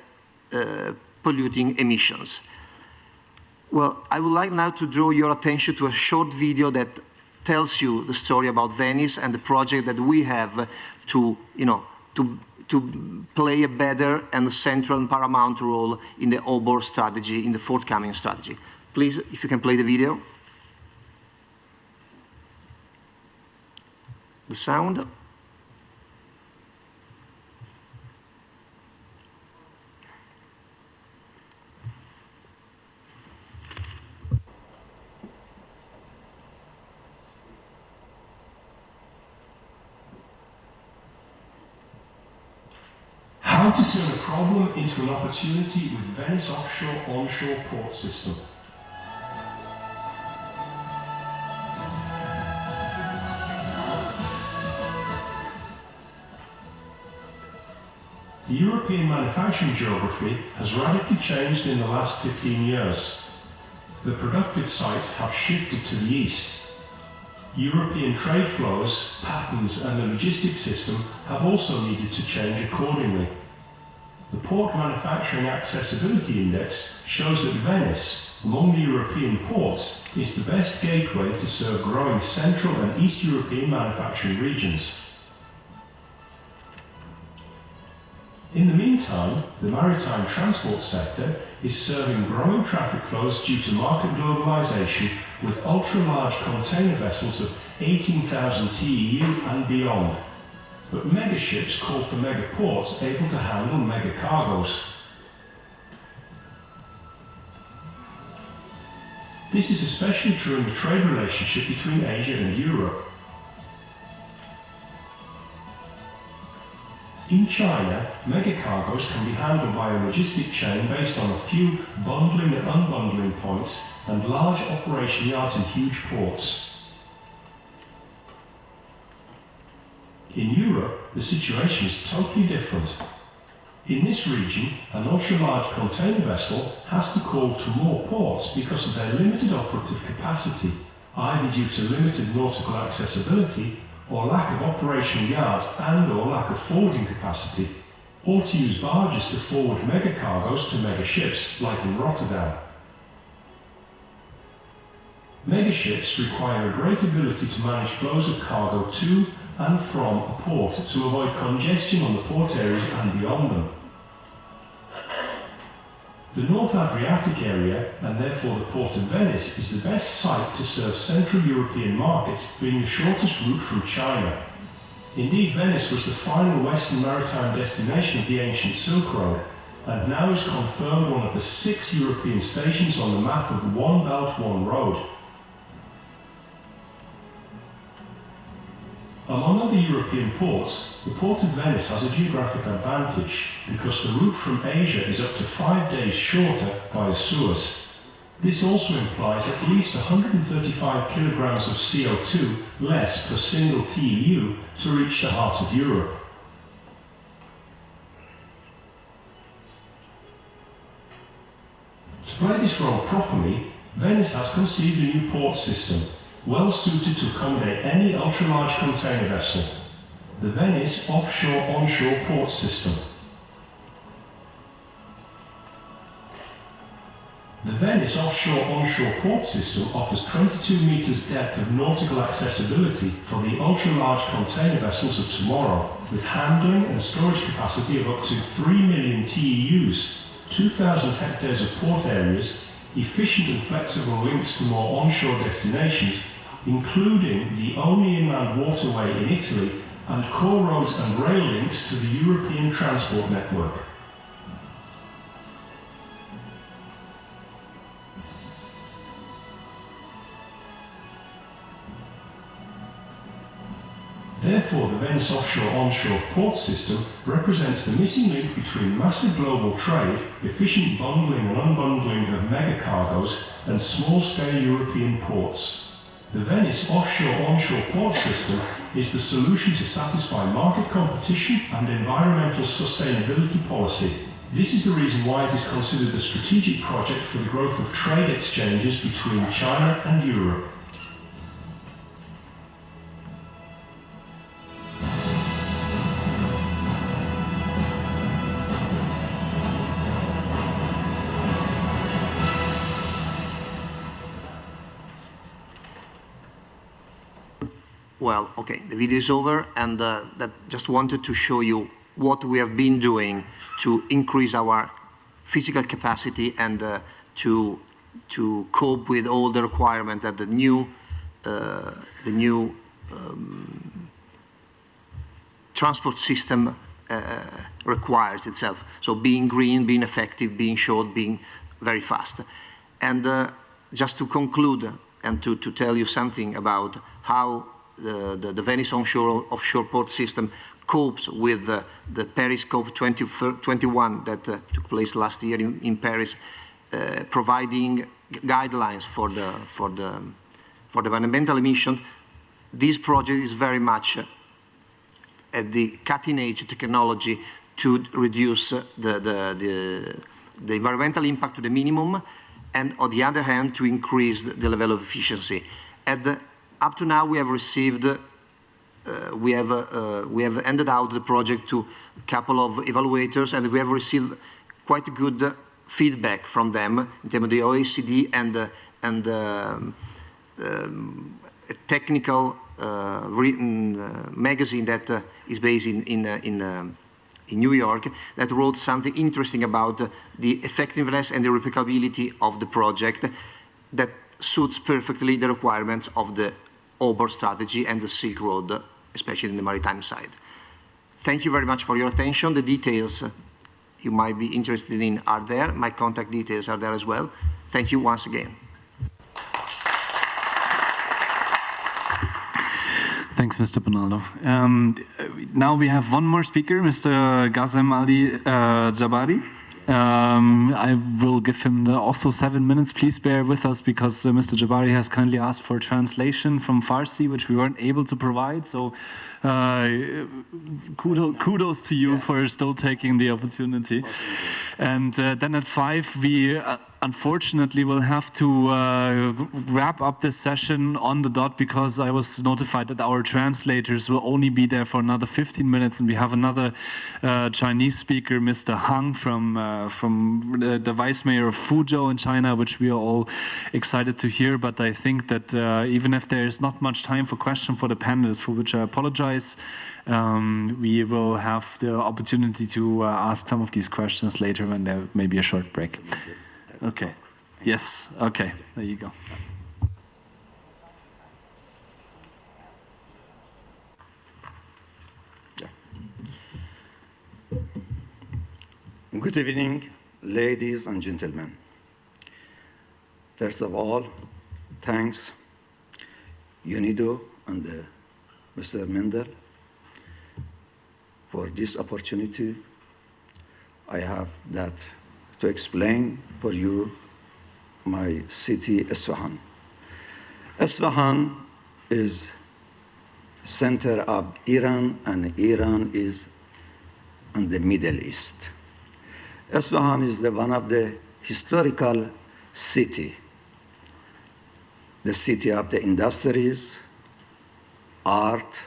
polluting emissions. Well, I would like now to draw your attention to a short video that tells you the story about Venice and the project that we have to play a better and central and paramount role in the overall strategy, in the forthcoming strategy. Please, if you can play the video. The sound. trying to turn a problem into an opportunity with Venice offshore-onshore port system. The European manufacturing geography has radically changed in the last 15 years. The productive sites have shifted to the east. European trade flows, patterns and the logistics system have also needed to change accordingly. The Port Manufacturing Accessibility Index shows that Venice, among the European ports, is the best gateway to serve growing Central and East European manufacturing regions. In the meantime, the maritime transport sector is serving growing traffic flows due to market globalization with ultra-large container vessels of 18,000 TEU and beyond. But megaships call for megaports able to handle mega cargoes. This is especially true in the trade relationship between Asia and Europe. In China, megacargoes can be handled by a logistic chain based on a few bundling and unbundling points and large operation yards in huge ports. In Europe, the situation is totally different. In this region, an ultra-large container vessel has to call to more ports because of their limited operative capacity, either due to limited nautical accessibility or lack of operational yards and or lack of forwarding capacity, or to use barges to forward megacargoes to megaships, like in Rotterdam. Megaships require a great ability to manage flows of cargo to and from a port to avoid congestion on the port areas and beyond them. The North Adriatic area, and therefore the Port of Venice, is the best site to serve Central European markets, being the shortest route from China. Indeed, Venice was the final Western maritime destination of the ancient Silk Road, and now is confirmed one of the 6 European stations on the map of the One Belt, One Road. Among other European ports, the Port of Venice has a geographic advantage because the route from Asia is up to 5 days shorter via Suez. This also implies at least 135 kilograms of CO2 less per single TEU to reach the heart of Europe. To play this role properly, Venice has conceived a new port system, well suited to accommodate any ultra-large container vessel, the Venice Offshore-Onshore Port System. The Venice Offshore-Onshore Port System offers 22 meters depth of nautical accessibility for the ultra-large container vessels of tomorrow, with handling and storage capacity of up to 3 million TEUs, 2,000 hectares of port areas, efficient and flexible links to more onshore destinations, including the only inland waterway in Italy, and core roads and rail links to the European transport network. Therefore, the Venice Offshore-Onshore Port System represents the missing link between massive global trade, efficient bundling and unbundling of megacargoes, and small-scale European ports. The Venice Offshore-Onshore Port System is the solution to satisfy market competition and environmental sustainability policy. This is the reason why it is considered a strategic project for the growth of trade exchanges between China and Europe. Well, okay, the video is over, and that just wanted to show you what we have been doing to increase our physical capacity and to cope with all the requirements that the new transport system requires itself. So being green, being effective, being short, being very fast. And just to conclude and to tell you something about how the Venice offshore port system copes with the Paris COP21 that took place last year in Paris, providing guidelines for the environmental emission. This project is very much at the cutting-edge technology to reduce the environmental impact to the minimum, and on the other hand, to increase the level of efficiency. Up to now, we have received, we have ended out the project to a couple of evaluators, and we have received quite good feedback from them in terms of the OECD and a technical written magazine that is based in New York, that wrote something interesting about the effectiveness and the replicability of the project that suits perfectly the requirements of the overall strategy and the Silk Road, especially in the maritime side. Thank you very much for your attention. The details you might be interested in are there. My contact details are there as well. Thank you once again. Thanks, Mr. Bonaldo. Now we have one more speaker, Mr. Ghazem Ali Jabari. I will give him also 7 minutes. Please bear with us because Mr. Jabari has kindly asked for translation from Farsi, which we weren't able to provide. So kudos to you for still taking the opportunity. And then at 5, we unfortunately will have to wrap up this session on the dot because I was notified that our translators will only be there for another 15 minutes, and we have another Chinese speaker, Mr. Hang, from the Vice Mayor of Fuzhou in China, which we are all excited to hear. But I think that even if there is not much time for questions for the panelists, for which I apologize, we will have the opportunity to ask some of these questions later when there may be a short break. Okay. Yes. Okay. There you go. Good evening, ladies and gentlemen. First of all, thanks UNIDO and Mr. Mendel for this opportunity. I have that to explain for you my city, Isfahan. Isfahan is center of Iran, and Iran is in the Middle East. Isfahan is one of the historical city, the city of the industries, art,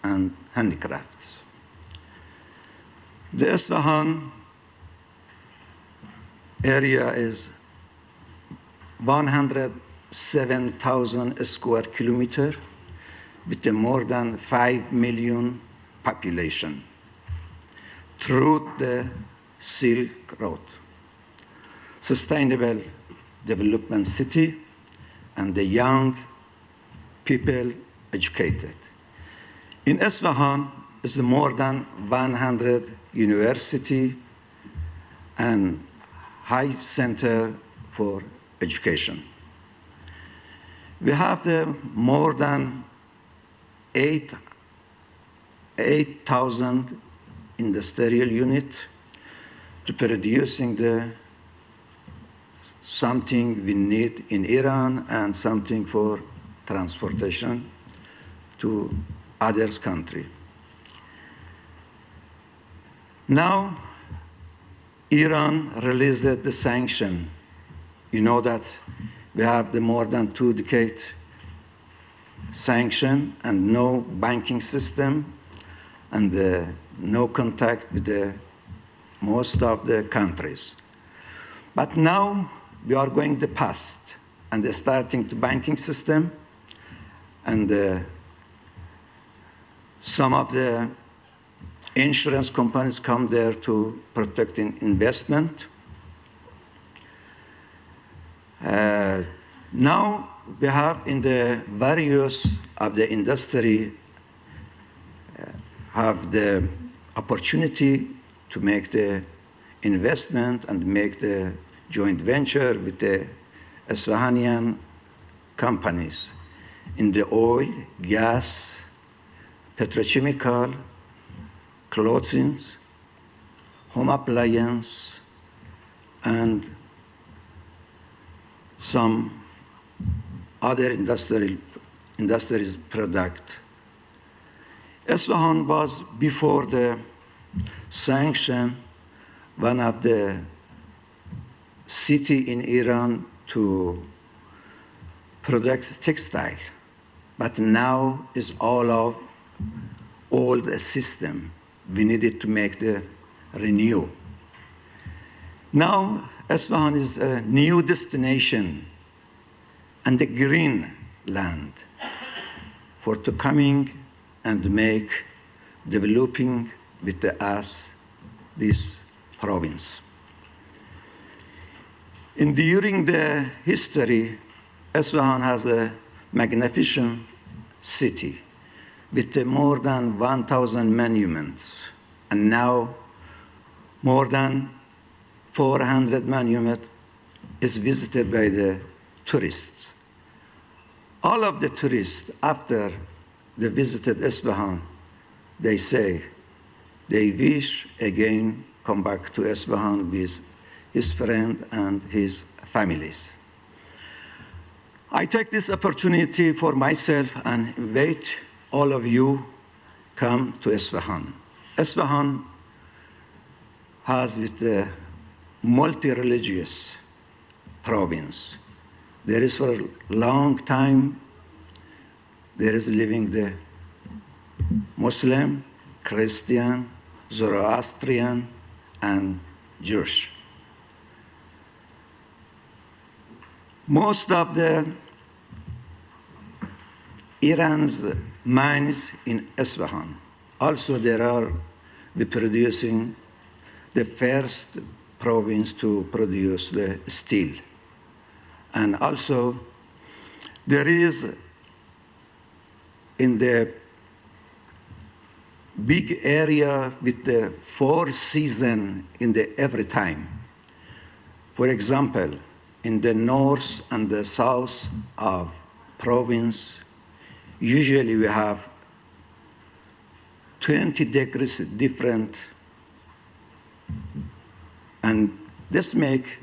and handicrafts. The Isfahan area is 107,000 square kilometers with more than 5 million population through the Silk Road, sustainable development city, and the young people educated. In Isfahan is more than 100 university and high center for education. We have more than 8,000 industrial units to producing something we need in Iran and something for transportation to others country. Now, Iran released the sanction. You know that we have more than 2 decades sanction and no banking system and no contact with most of the countries. But now we are going the past and starting the banking system, and some of the insurance companies come there to protect investment. Now we have in the various of the industry have the opportunity to make the investment and make the joint venture with the Isfahanian companies in the oil, gas, petrochemical, clothing, home appliance, and some other industrial product. Isfahan was, before the sanction, one of the city in Iran to produce textile, but now is all of old system. We needed to make the renew. Now Isfahan is a new destination and a green land for to coming and make developing with us this province. During the history, Isfahan has a magnificent city with more than 1,000 monuments, and now more than 400 monuments is visited by the tourists. All of the tourists, after they visited Isfahan, they say they wish again come back to Isfahan with his friend and his families. I take this opportunity for myself and invite all of you come to Isfahan. Isfahan has with the multi-religious province. There is for a long time, there is living the Muslim, Christian, Zoroastrian, and Jewish. Most of the Iran's mines in Isfahan. Also, there are producing the first province to produce the steel. And also, there is in the big area with the 4 seasons in the every time. For example, in the north and the south of province, usually we have 20 degrees different, and this make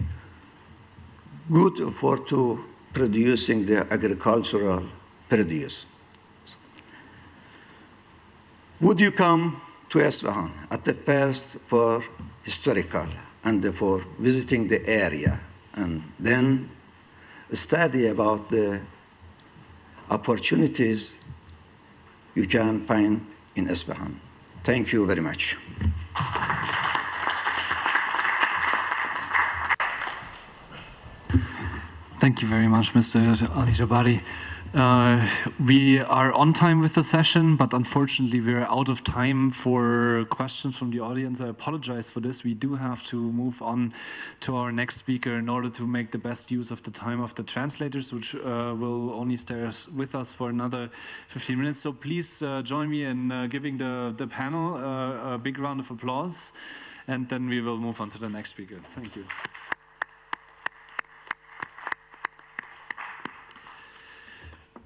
good for to producing the agricultural produce. Would you come to Isfahan at the first for historical and for visiting the area, and then study about the opportunities you can find in Isfahan? Thank you very much. Thank you very much, Mr. Ali Jabari. We are on time with the session, but unfortunately we're out of time for questions from the audience. I apologize for this. We do have to move on to our next speaker in order to make the best use of the time of the translators, which will only stay with us for another 15 minutes. So please join me in giving the panel a big round of applause, and then we will move on to the next speaker. Thank you.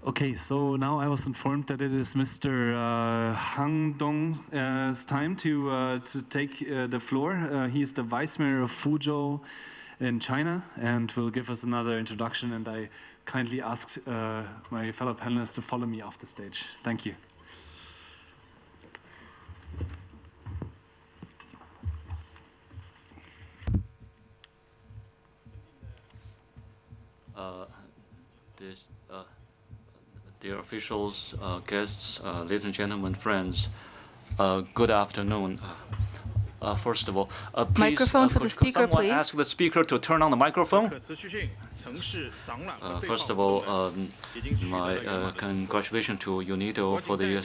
Okay, so now I was informed that it is Mr. Han Dong's time to take the floor. He is the Vice Mayor of Fuzhou in China and will give us another introduction, and I kindly ask my fellow panelists to follow me off the stage. Thank you. Dear officials, guests, ladies and gentlemen, friends, good afternoon. First of all, please, microphone for the speaker, please. Ask the speaker to turn on the microphone. First of all, my congratulations to UNIDO for the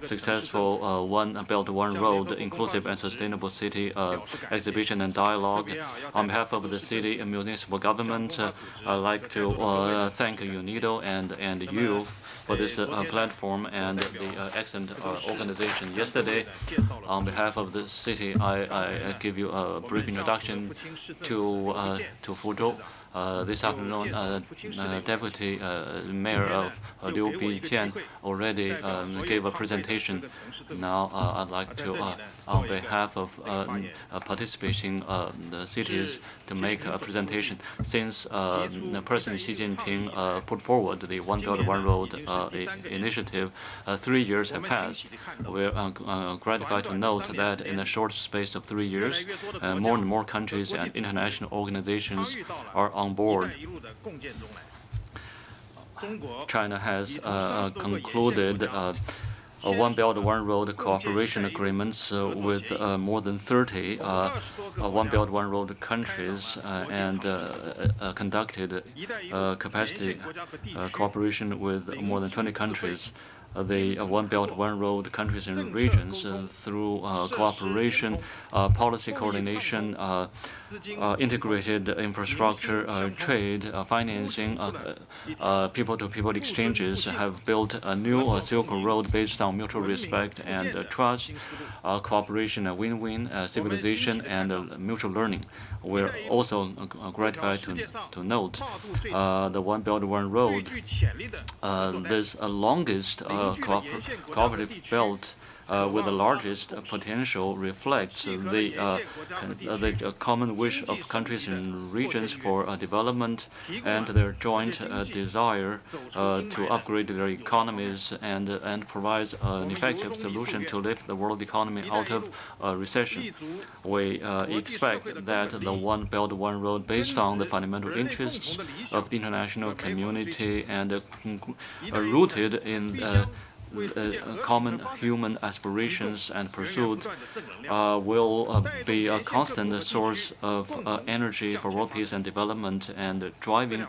successful One Belt, One Road, inclusive and sustainable city exhibition and dialogue. On behalf of the city and municipal government, I'd like to thank UNIDO and you for this platform and the excellent organization. Yesterday, on behalf of the city, I give you a brief introduction to Fuzhou. This afternoon, Deputy Mayor of Liu Bijian already gave a presentation. Now, I'd like to, on behalf of participating the cities, to make a presentation. Since President Xi Jinping put forward the One Belt One Road initiative, 3 years have passed. We're gratified to note that in a short space of 3 years, more and more countries and international organizations are on board. China has concluded One Belt One Road cooperation agreements with more than 30 One Belt One Road countries and conducted capacity cooperation with more than 20 countries. The One Belt One Road countries and regions through cooperation, policy coordination, integrated infrastructure, trade, financing, people-to-people exchanges have built a new Silk Road based on mutual respect and trust, cooperation, win-win, civilization, and mutual learning. We're also gratified to note the One Belt One Road, this longest cooperative belt with the largest potential reflects the common wish of countries and regions for development and their joint desire to upgrade their economies and provides an effective solution to lift the world economy out of recession. We expect that the One Belt One Road, based on the fundamental interests of the international community and rooted in common human aspirations and pursuits, will be a constant source of energy for world peace and development and driving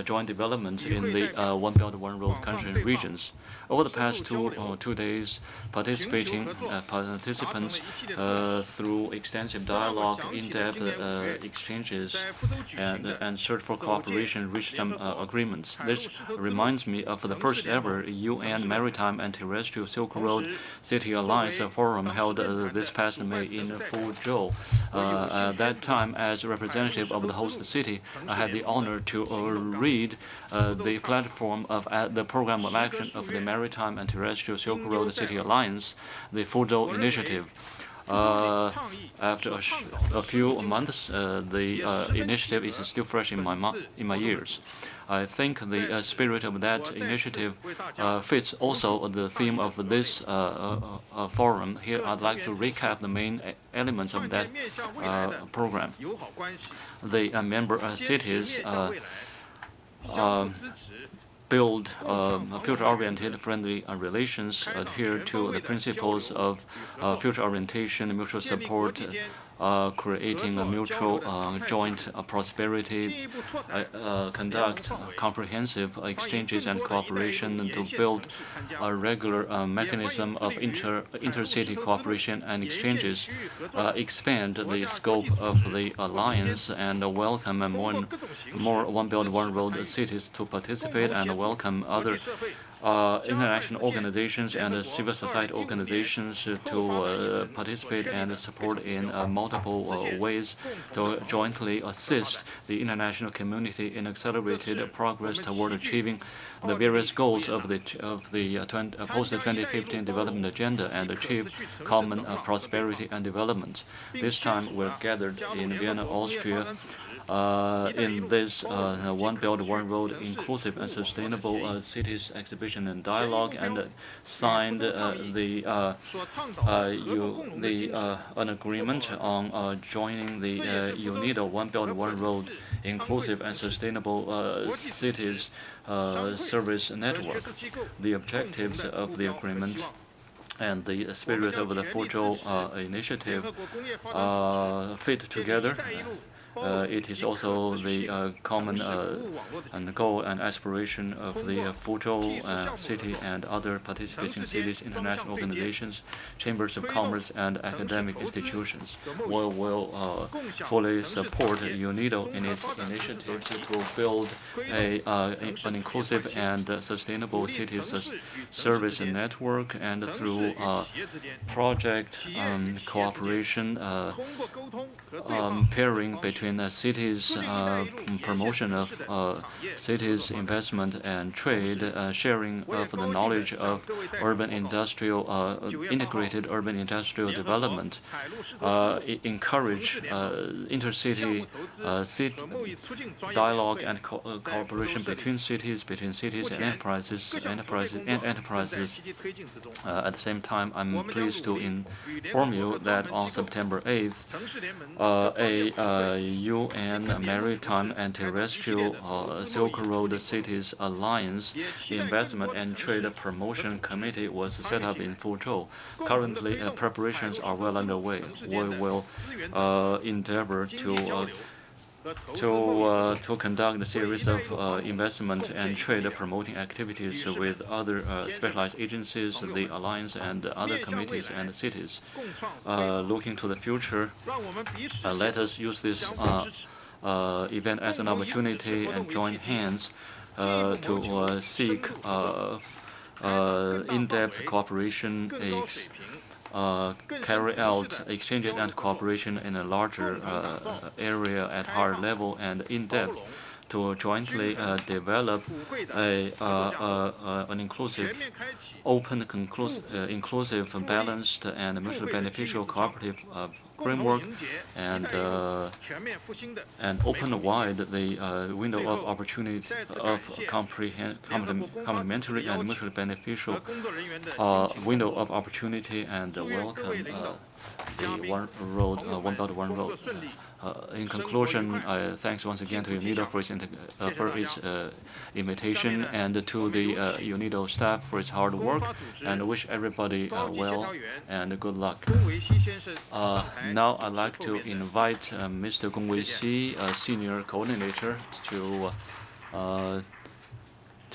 joint development in the One Belt One Road country and regions. Over the past two days, participants through extensive dialogue, in-depth exchanges, and search for cooperation reached some agreements. This reminds me of the first ever UN Maritime and Terrestrial Silk Road City Alliance Forum held this past May in Fuzhou. At that time, as representative of the host city, I had the honor to read the platform of the program of action of the Maritime and Terrestrial Silk Road City Alliance, the Fuzhou Initiative. After a few months, the initiative is still fresh in my ears. I think the spirit of that initiative fits also the theme of this forum. Here, I'd like to recap the main elements of that program. The member cities build future-oriented, friendly relations, adhere to the principles of future orientation, mutual support, creating a mutual joint prosperity, conduct comprehensive exchanges and cooperation to build a regular mechanism of intercity cooperation and exchanges, expand the scope of the alliance, and welcome more One Belt One Road cities to participate, and welcome other international organizations and civil society organizations to participate and support in multiple ways to jointly assist the international community in accelerated progress toward achieving the various goals of the post-2015 development agenda and achieve common prosperity and development. This time, we're gathered in Vienna, Austria, in this One Belt One Road inclusive and sustainable cities exhibition and dialogue, and signed an agreement on joining the UNIDO One Belt One Road inclusive and sustainable cities service network. The objectives of the agreement and the spirit of the Fuzhou initiative fit together. It is also the common and goal and aspiration of the Fuzhou city and other participating cities, international organizations, chambers of commerce, and academic institutions. We will fully support UNIDO in its initiatives to build an inclusive and sustainable cities service network, and through project cooperation, pairing between between cities, promotion of cities, investment and trade, sharing of the knowledge of urban industrial, integrated urban industrial development, encourage intercity dialogue and cooperation between cities and enterprises. At the same time, I'm pleased to inform you that on September 8th, a UN Maritime and Terrestrial Silk Road Cities Alliance Investment and Trade Promotion Committee was set up in Fuzhou. Currently, preparations are well underway. We will endeavor to conduct a series of investment and trade promoting activities with other specialized agencies, the alliance, and other committees and cities. Looking to the future, let us use this event as an opportunity and join hands to seek in-depth cooperation, carry out exchanges and cooperation in a larger area at higher level and in-depth to jointly develop an inclusive, open, inclusive, balanced, and mutually beneficial cooperative framework, and open wide the window of opportunity of complementary and mutually beneficial window of opportunity, and welcome the One Belt, One Road. In conclusion, thanks once again to UNIDO for its invitation, and to the UNIDO staff for its hard work, and wish everybody well and good luck. Now I'd like to invite Mr. Gong Wei-xi, Senior Coordinator, to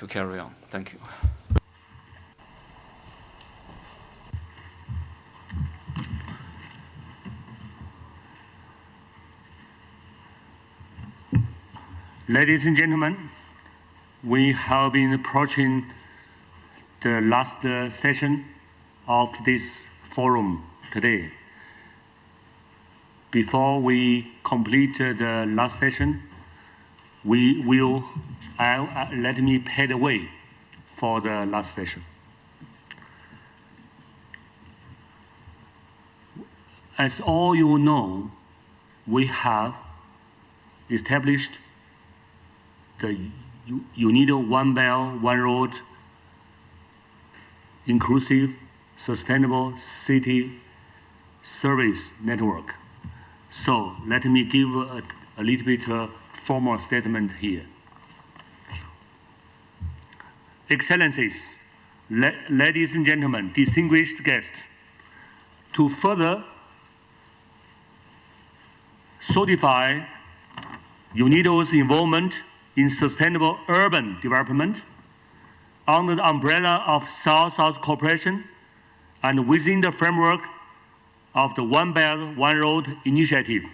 carry on. Thank you. Ladies and gentlemen, we have been approaching the last session of this forum today. Before we complete the last session, we will let me pave the way for the last session. As all you know, we have established the UNIDO One Belt, One Road, inclusive, sustainable city service network. So let me give a little bit formal statement here. Excellencies, ladies and gentlemen, distinguished guests, to further solidify UNIDO's involvement in sustainable urban development under the umbrella of South-South cooperation and within the framework of the One Belt, One Road initiative.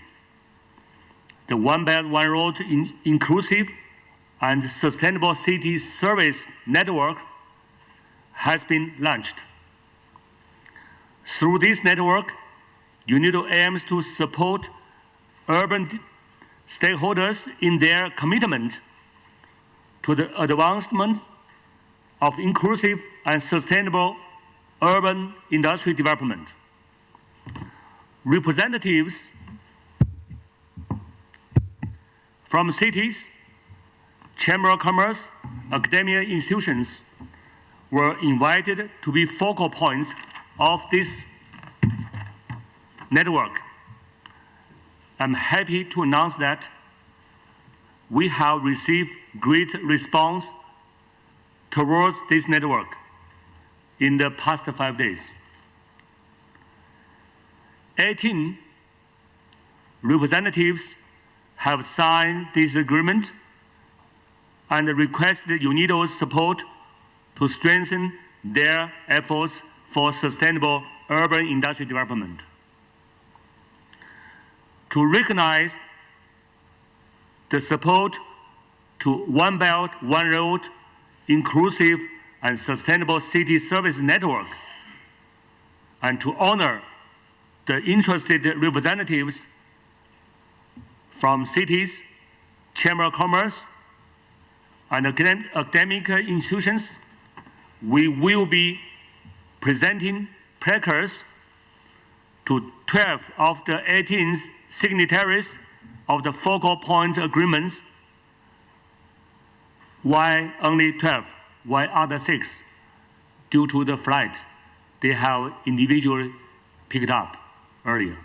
The One Belt, One Road inclusive and sustainable city service network has been launched. Through this network, UNIDO aims to support urban stakeholders in their commitment to the advancement of inclusive and sustainable urban industry development. Representatives from cities, Chamber of Commerce, academia institutions were invited to be focal points of this network. I'm happy to announce that we have received great response towards this network in the past 5 days. 18 representatives have signed this agreement and requested UNIDO's support to strengthen their efforts for sustainable urban industry development. To recognize the support to One Belt, One Road, inclusive and sustainable city service network, and to honor the interested representatives from cities, chamber of commerce, and academic institutions. We will be presenting placards to 12 of the 18 signatories of the focal point agreements. Why only 12? Why other 6? Due to the flight they have individually picked up earlier.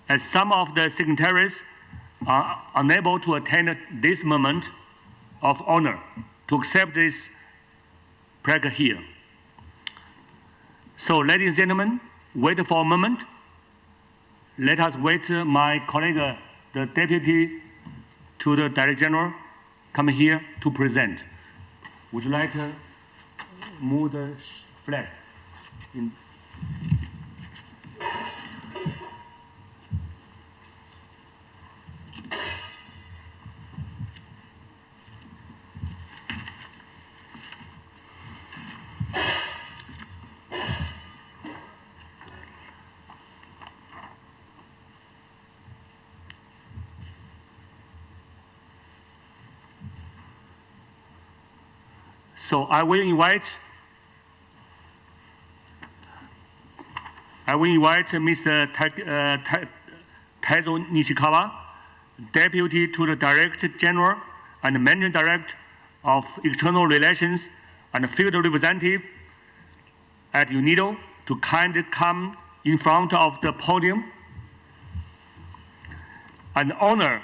As some of the signatories are unable to attend this moment of honor to accept this placard here. So, ladies and gentlemen, wait for a moment. Let us wait my colleague, the Deputy to the Director General, come here to present. Would you like to move the flag? So I will invite Mr. Taizo Nishikawa, Deputy to the Director General and Managing Director of External Relations and Field Representative at UNIDO, to kindly come in front of the podium and honor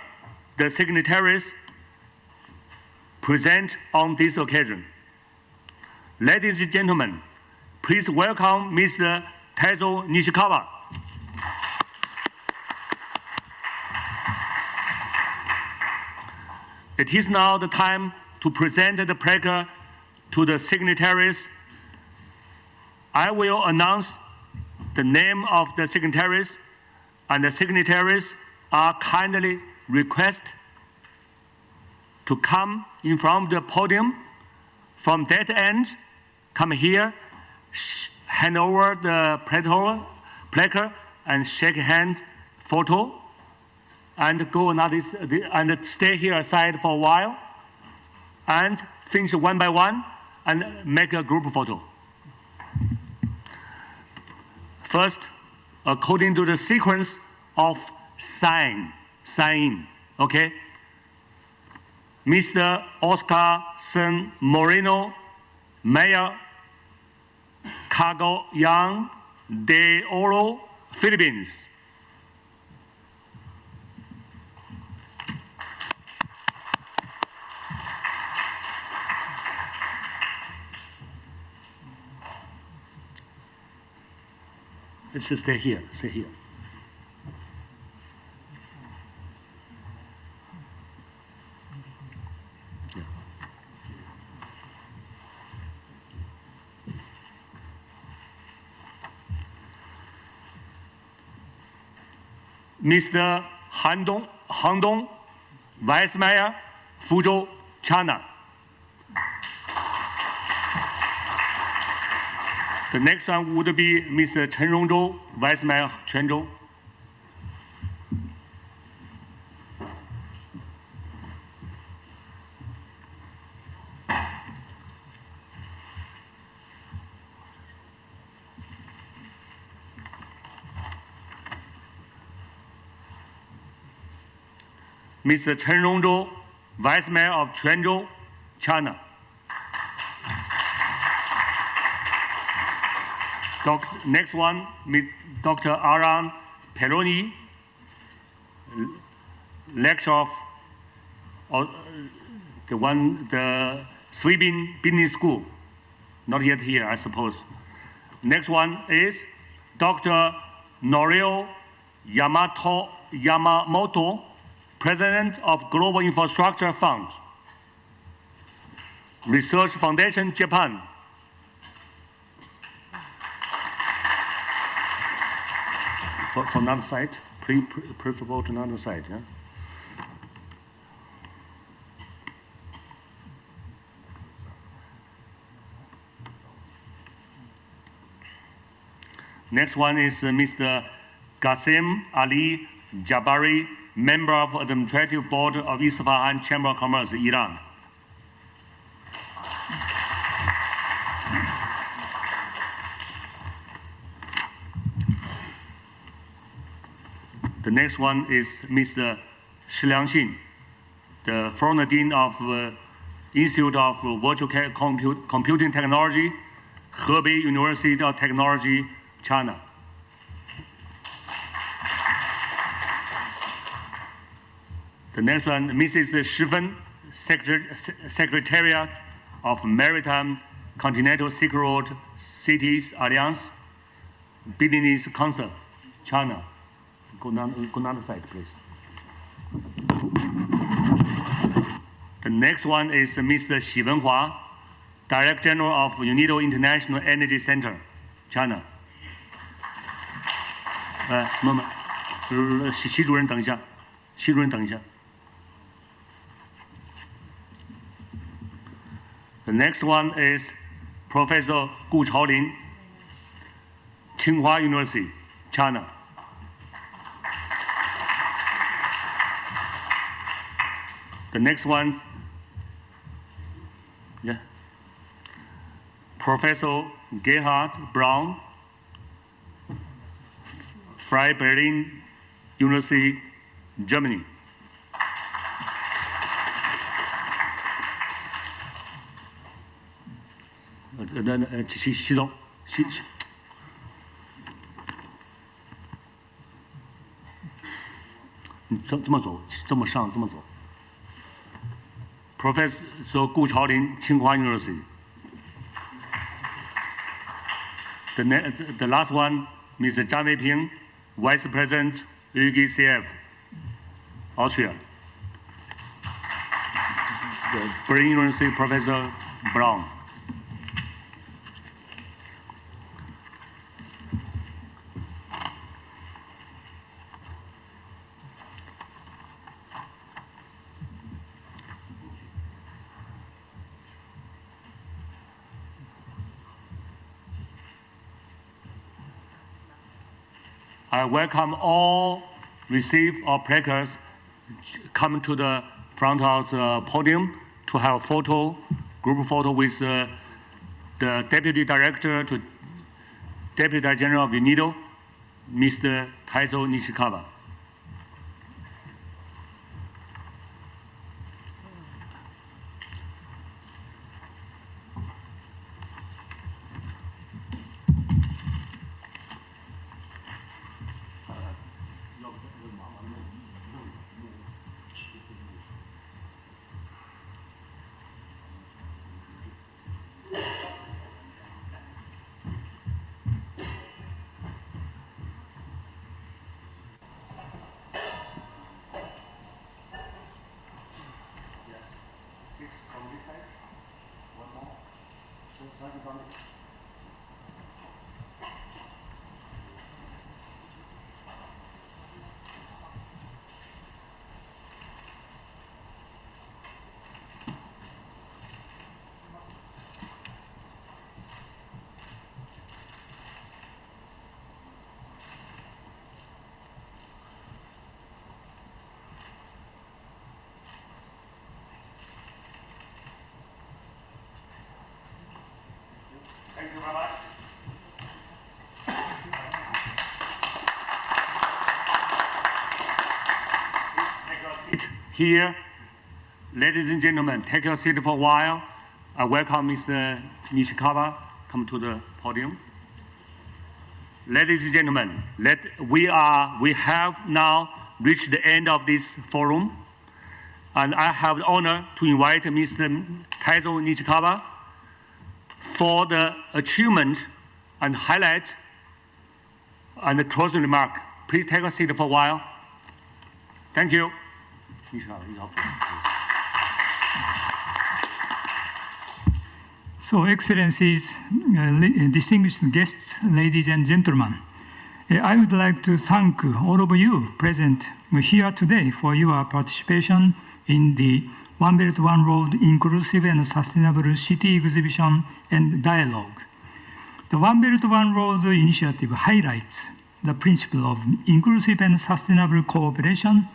the signatories present on this occasion. Ladies and gentlemen, please welcome Mr. Taizo Nishikawa. It is now the time to present the placard to the signatories. I will announce the name of the signatories, and the signatories are kindly requested to come in front of the podium. From that end, come here, hand over the placard and shake hand photo, and go and stay here aside for a while, and finish one by one and make a group photo. First, according to the sequence of sign in, okay? Mr. Oscar San Moreno, Mayor Cagayan de Oro, Philippines. Let's just stay here, stay here. Mr. Han Dong, Vice Mayor, Fuzhou, China. The next one would be Mr. Chen Rongzhou, Vice Mayor, Quanzhou. Mr. Chen Rongzhou, Vice Mayor of Quanzhou, China. Next one, Dr. Aran Peroni, lecturer of the Sweden Business School. Not yet here, I suppose. Next one is Dr. Norio Yamamoto, President of Global Infrastructure Fund, Research Foundation, Japan. From another side, preferable to another side. Yeah? Next one is Mr. Qasim Ali Jabari, member of Administrative Board of Isfahan Chamber of Commerce, Iran. The next one is Mr. Shi Liangxin, the former Dean of Institute of Virtual Computing Technology, Hebei University of Technology, China. The next one, Mrs. Shi Fen, Secretariat of Maritime Continental Silk Road Cities Alliance, Business Council, China. Go another side, please. The next one is Mr. Xi Wenhua, Director General of UNIDO International Energy Centre, China. 习主任等一下，习主任等一下。The next one is Professor Gu Chaolin, Tsinghua University, China. The next one, Professor Gerhard Braun, Freie Berlin University, Germany. Professor Gu Chaolin, Tsinghua University. The last one, Mr. Zhang Weiping, Vice President, UGCF, Austria. The Berlin University, Professor Braun. I welcome all receive or placards come to the front of the podium to have a photo, group photo with the Deputy Director to Deputy Director General of UNIDO, Mr. Taizo Nishikawa. Thank you very much. Take your seat here. Ladies and gentlemen, take your seat for a while. I welcome Mr. Nishikawa come to the podium. Ladies and gentlemen, we have now reached the end of this forum, and I have the honor to invite Mr. Taizo Nishikawa for the achievement and highlight and the closing remark. Please take a seat for a while. Thank you. So, Excellencies, distinguished guests, ladies and gentlemen, I would like to thank all of you present here today for your participation in the One Belt, One Road Inclusive and Sustainable City Exhibition and Dialogue. The One Belt, One Road initiative highlights the principle of inclusive and sustainable cooperation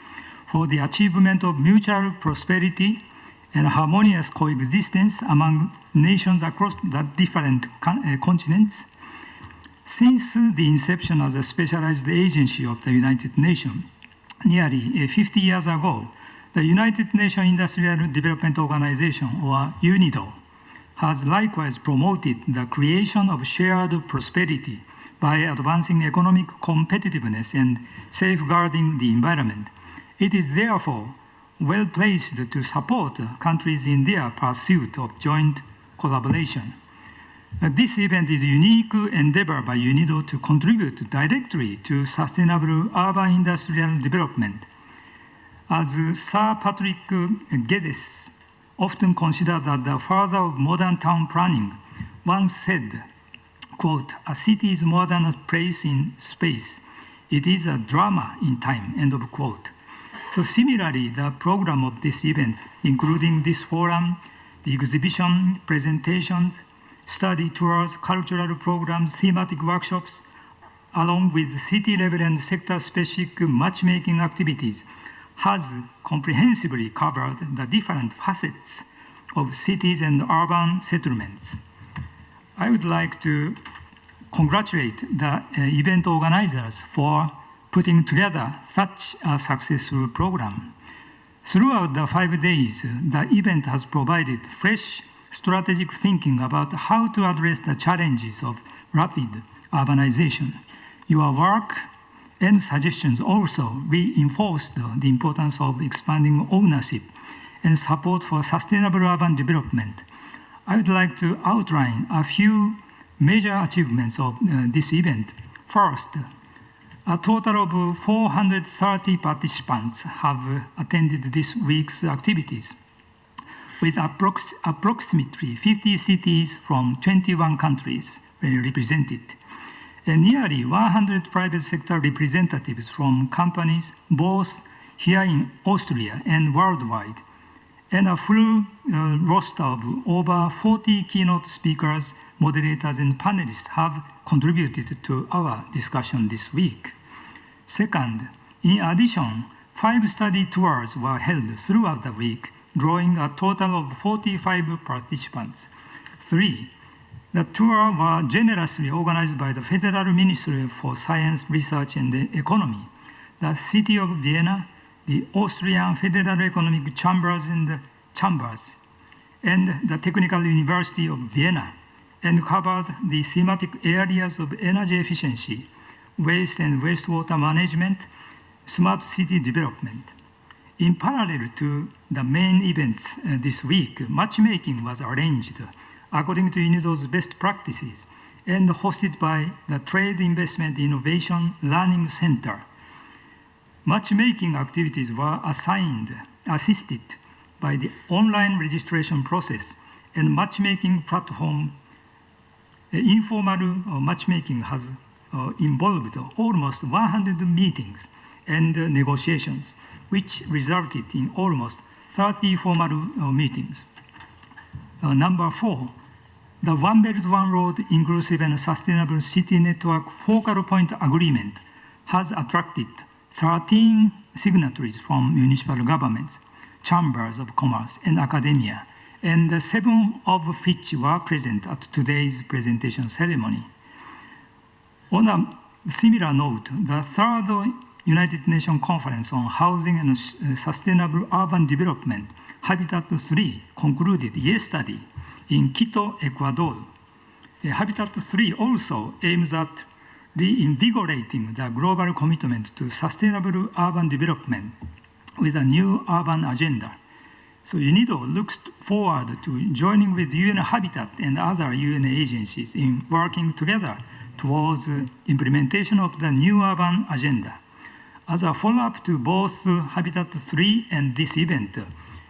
for the achievement of mutual prosperity and harmonious coexistence among nations across the different continents. Since the inception as a specialized agency of the United Nations, nearly 50 years ago, the United Nations Industrial Development Organization, or UNIDO, has likewise promoted the creation of shared prosperity by advancing economic competitiveness and safeguarding the environment. It is therefore well placed to support countries in their pursuit of joint collaboration. This event is a unique endeavor by UNIDO to contribute directly to sustainable urban industrial development. As Sir Patrick Geddes, often considered as the father of modern town planning, once said, quote, "A city is more than a place in space. It is a drama in time," end of quote. So similarly, the program of this event, including this forum, the exhibition, presentations, study tours, cultural programs, thematic workshops, along with city-level and sector-specific matchmaking activities, has comprehensively covered the different facets of cities and urban settlements. I would like to congratulate the event organizers for putting together such a successful program. Throughout the 5 days, the event has provided fresh strategic thinking about how to address the challenges of rapid urbanization. Your work and suggestions also reinforced the importance of expanding ownership and support for sustainable urban development. I would like to outline a few major achievements of this event. First, a total of 430 participants have attended this week's activities, with approximately 50 cities from 21 countries represented, and nearly 100 private sector representatives from companies both here in Austria and worldwide, and a full roster of over 40 keynote speakers, moderators, and panelists have contributed to our discussion this week. Second, in addition, 5 study tours were held throughout the week, drawing a total of 45 participants. 3, the tour were generously organized by the Federal Ministry for Science, Research and Economy, the City of Vienna, the Austrian Federal Economic Chambers and the Technical University of Vienna, and covered the thematic areas of energy efficiency, waste and wastewater management, smart city development. In parallel to the main events this week, matchmaking was arranged according to UNIDO's best practices and hosted by the Trade Investment Innovation Learning Center. Matchmaking activities were assisted by the online registration process and matchmaking platform. Informal matchmaking has involved almost 100 meetings and negotiations, which resulted in almost 30 formal meetings. Number 4, the One Belt, One Road Inclusive and Sustainable City Network Focal Point Agreement has attracted 13 signatories from municipal governments, chambers of commerce, and academia, and 7 of which were present at today's presentation ceremony. On a similar note, the 3rd United Nations Conference on Housing and Sustainable Urban Development, Habitat 3, concluded yesterday in Quito, Ecuador. Habitat 3 also aims at reinvigorating the global commitment to sustainable urban development with a new urban agenda. So UNIDO looks forward to joining with UN Habitat and other UN agencies in working together towards implementation of the new urban agenda. As a follow-up to both Habitat 3 and this event,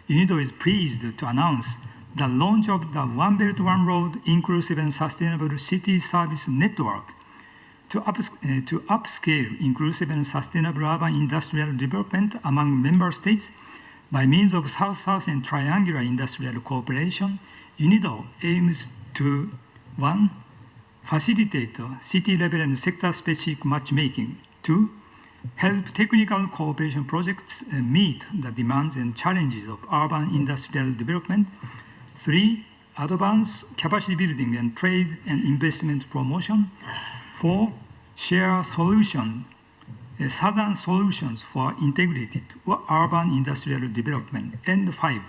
UNIDO is pleased to announce the launch of the One Belt, One Road Inclusive and Sustainable City Service Network to upscale inclusive and sustainable urban industrial development among member states by means of South-South and triangular industrial cooperation. UNIDO aims to 1. Facilitate city-level and sector-specific matchmaking. 2. help technical cooperation projects meet the demands and challenges of urban industrial development. 3, advance capacity building and trade and investment promotion. 4, share solutions, southern solutions for integrated urban industrial development. And 5,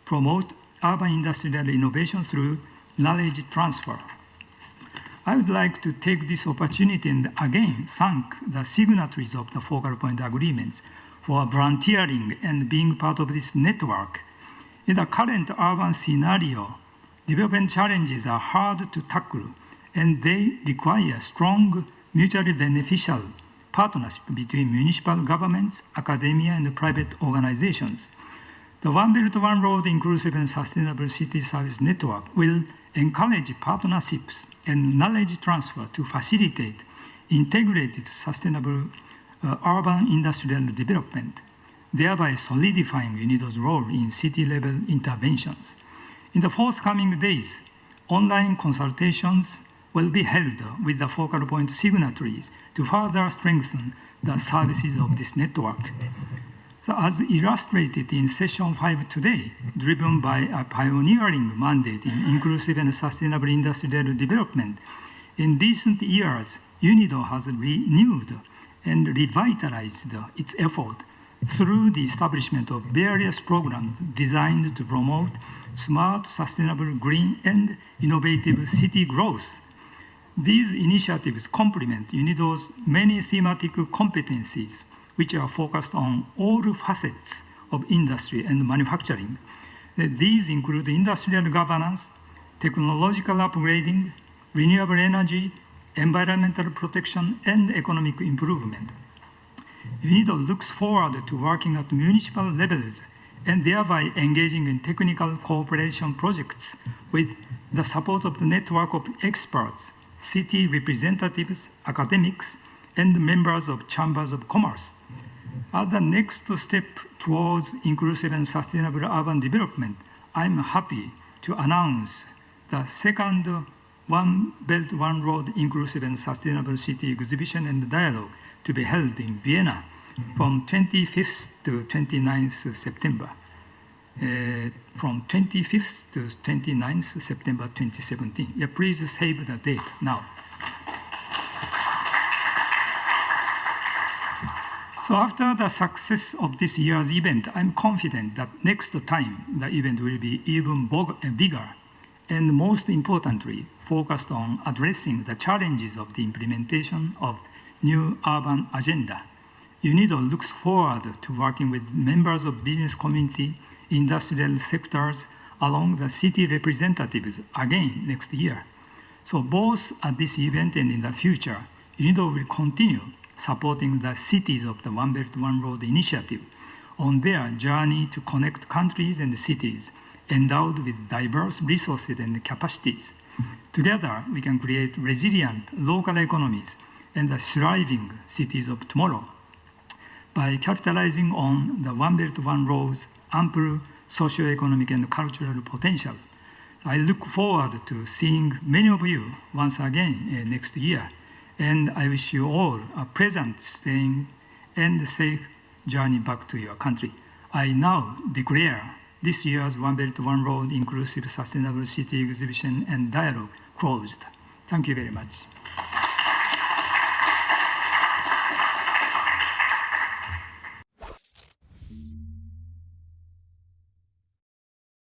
promote urban industrial innovation through knowledge transfer. I would like to take this opportunity and again thank the signatories of the focal point agreements for volunteering and being part of this network. In the current urban scenario, development challenges are hard to tackle, and they require strong, mutually beneficial partnership between municipal governments, academia, and private organizations. The One Belt, One Road Inclusive and Sustainable City Service Network will encourage partnerships and knowledge transfer to facilitate integrated sustainable urban industrial development, thereby solidifying UNIDO's role in city-level interventions. In the forthcoming days, online consultations will be held with the focal point signatories to further strengthen the services of this network. So as illustrated in session 5 today, driven by a pioneering mandate in inclusive and sustainable industrial development, in recent years, UNIDO has renewed and revitalized its effort through the establishment of various programs designed to promote smart, sustainable, green, and innovative city growth. These initiatives complement UNIDO's many thematic competencies, which are focused on all facets of industry and manufacturing. These include industrial governance, technological upgrading, renewable energy, environmental protection, and economic improvement. UNIDO looks forward to working at municipal levels and thereby engaging in technical cooperation projects with the support of the network of experts, city representatives, academics, and members of chambers of commerce. As the next step towards inclusive and sustainable urban development, I'm happy to announce the second One Belt, One Road Inclusive and Sustainable City Exhibition and Dialogue to be held in Vienna from 25th to 29th September. From 25th to 29th September 2017. Yeah, please save the date now. So after the success of this year's event, I'm confident that next time the event will be even bigger and most importantly, focused on addressing the challenges of the implementation of new urban agenda. UNIDO looks forward to working with members of business community, industrial sectors, along the city representatives again next year. So both at this event and in the future, UNIDO will continue supporting the cities of the One Belt, One Road initiative on their journey to connect countries and cities endowed with diverse resources and capacities. Together, we can create resilient local economies and the thriving cities of tomorrow. By capitalizing on the One Belt, One Road's ample socio-economic and cultural potential, I look forward to seeing many of you once again next year. And I wish you all a pleasant staying and safe journey back to your country. I now declare this year's One Belt, One Road Inclusive Sustainable City Exhibition and Dialogue closed. Thank you very much.